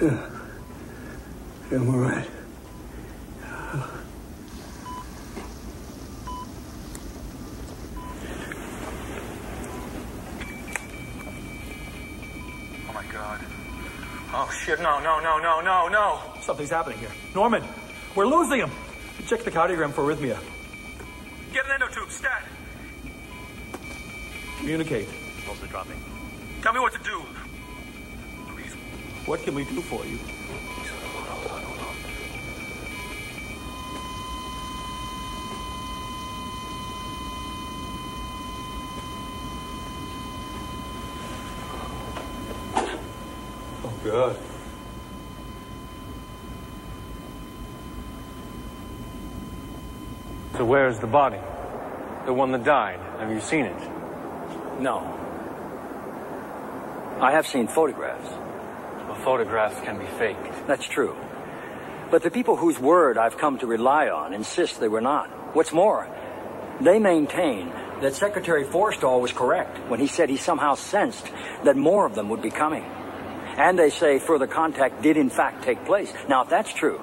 Yeah. I'm all right. Oh my God. Oh shit, no. Something's happening here. Norman, we're losing him. Check the cardiogram for arrhythmia. Get an endotube, stat. Communicate. Pulse are dropping. Tell me what to do. Please. What can we do for you? Oh, God. So where's the body? The one that died. Have you seen it? No. I have seen photographs. Well, photographs can be faked. That's true. But the people whose word I've come to rely on insist they were not. What's more, they maintain that Secretary Forstall was correct when he said he somehow sensed that more of them would be coming. And they say further contact did in fact take place. Now, if that's true,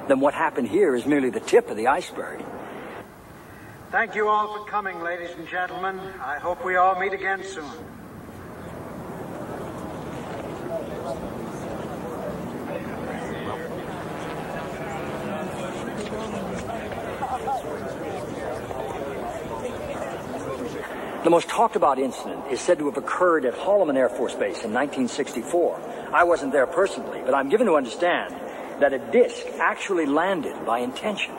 then what happened here is merely the tip of the iceberg. Thank you all for coming, ladies and gentlemen. I hope we all meet again soon. The most talked about incident is said to have occurred at Holloman Air Force Base in 1964. I wasn't there personally, but I'm given to understand that a disc actually landed by intention.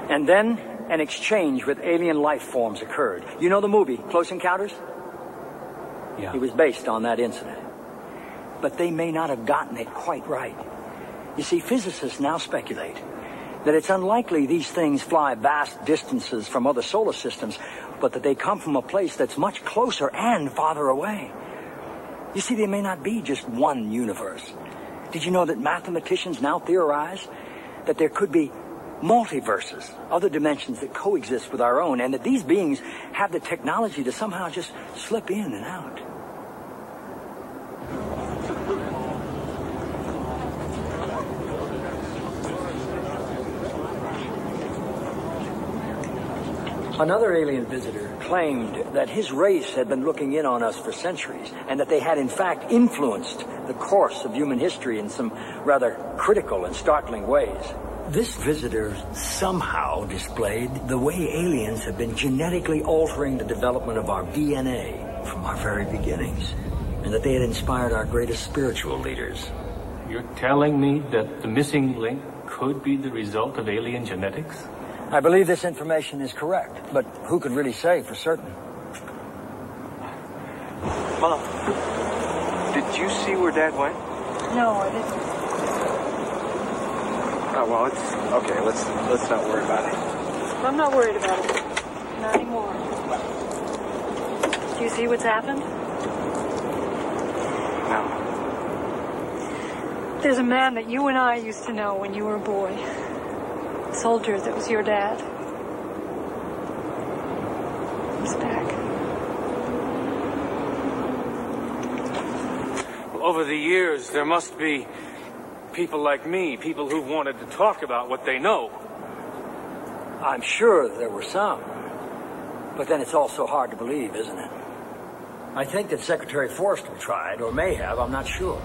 And then an exchange with alien life forms occurred. You know the movie, Close Encounters? Yeah. It was based on that incident. But they may not have gotten it quite right. You see, physicists now speculate that it's unlikely these things fly vast distances from other solar systems, but that they come from a place that's much closer and farther away. You see, there may not be just one universe. Did you know that mathematicians now theorize that there could be multiverses, other dimensions that coexist with our own, and that these beings have the technology to somehow just slip in and out? Another alien visitor claimed that his race had been looking in on us for centuries, and that they had in fact influenced the course of human history in some rather critical and startling ways. This visitor somehow displayed the way aliens have been genetically altering the development of our DNA from our very beginnings, and that they had inspired our greatest spiritual leaders. You're telling me that the missing link could be the result of alien genetics? I believe this information is correct, but who could really say for certain? Mom, did you see where Dad went? No, I didn't. Oh, well, it's okay. Let's not worry about it. I'm not worried about it. Not anymore. Do you see what's happened? No. There's a man that you and I used to know when you were a boy. A soldier that was your dad. He's back. Over the years, there must be people like me, people who wanted to talk about what they know. I'm sure there were some. But then it's also hard to believe, isn't it? I think that Secretary Forster tried, or may have, I'm not sure.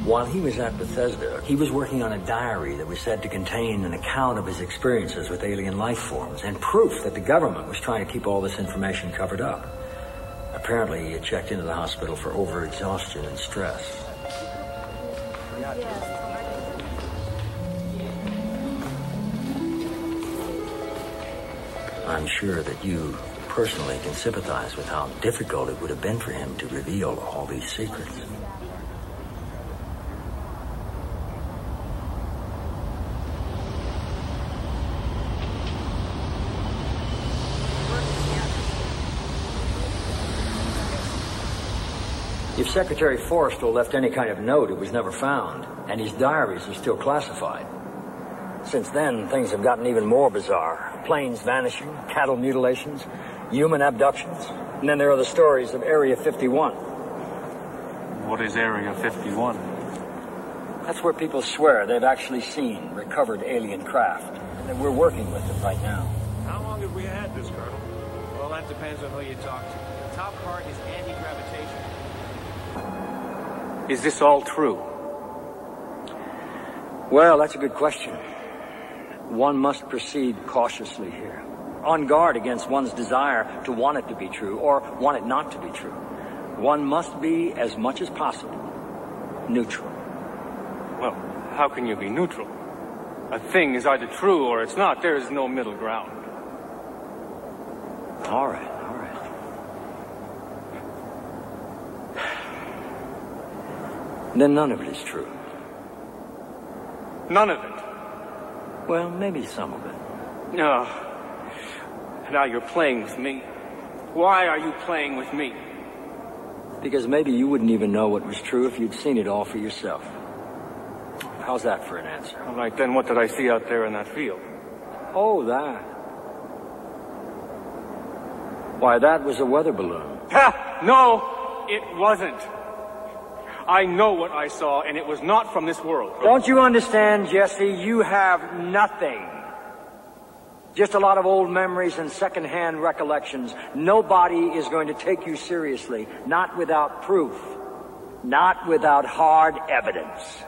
While he was at Bethesda, he was working on a diary that was said to contain an account of his experiences with alien life forms and proof that the government was trying to keep all this information covered up. Apparently, he had checked into the hospital for overexhaustion and stress. I'm sure that you personally can sympathize with how difficult it would have been for him to reveal all these secrets. If Secretary Forrestal left any kind of note, it was never found, and his diaries are still classified. Since then, things have gotten even more bizarre. Planes vanishing, cattle mutilations, human abductions, and then there are the stories of Area 51. What is Area 51? That's where people swear they've actually seen recovered alien craft, and that we're working with them right now. How long have we had this, Colonel? Well, that depends on who you talk to. The top part is anti-gravitation. Is this all true? Well, that's a good question. One must proceed cautiously here, on guard against one's desire to want it to be true or want it not to be true. One must be, as much as possible, neutral. Well, how can you be neutral? A thing is either true or it's not. There is no middle ground. All right. Then none of it is true. None of it? Well, maybe some of it. No. Now you're playing with me. Why are you playing with me? Because maybe you wouldn't even know what was true if you'd seen it all for yourself. How's that for an answer? All right, then what did I see out there in that field? Oh, that. Why, that was a weather balloon. Ha! No, it wasn't. I know what I saw, and it was not from this world. Don't you understand, Jesse? You have nothing. Just a lot of old memories and second-hand recollections. Nobody is going to take you seriously, not without proof, not without hard evidence.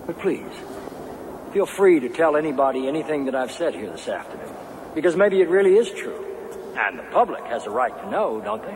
But please, feel free to tell anybody anything that I've said here this afternoon, because maybe it really is true. And the public has a right to know, don't they?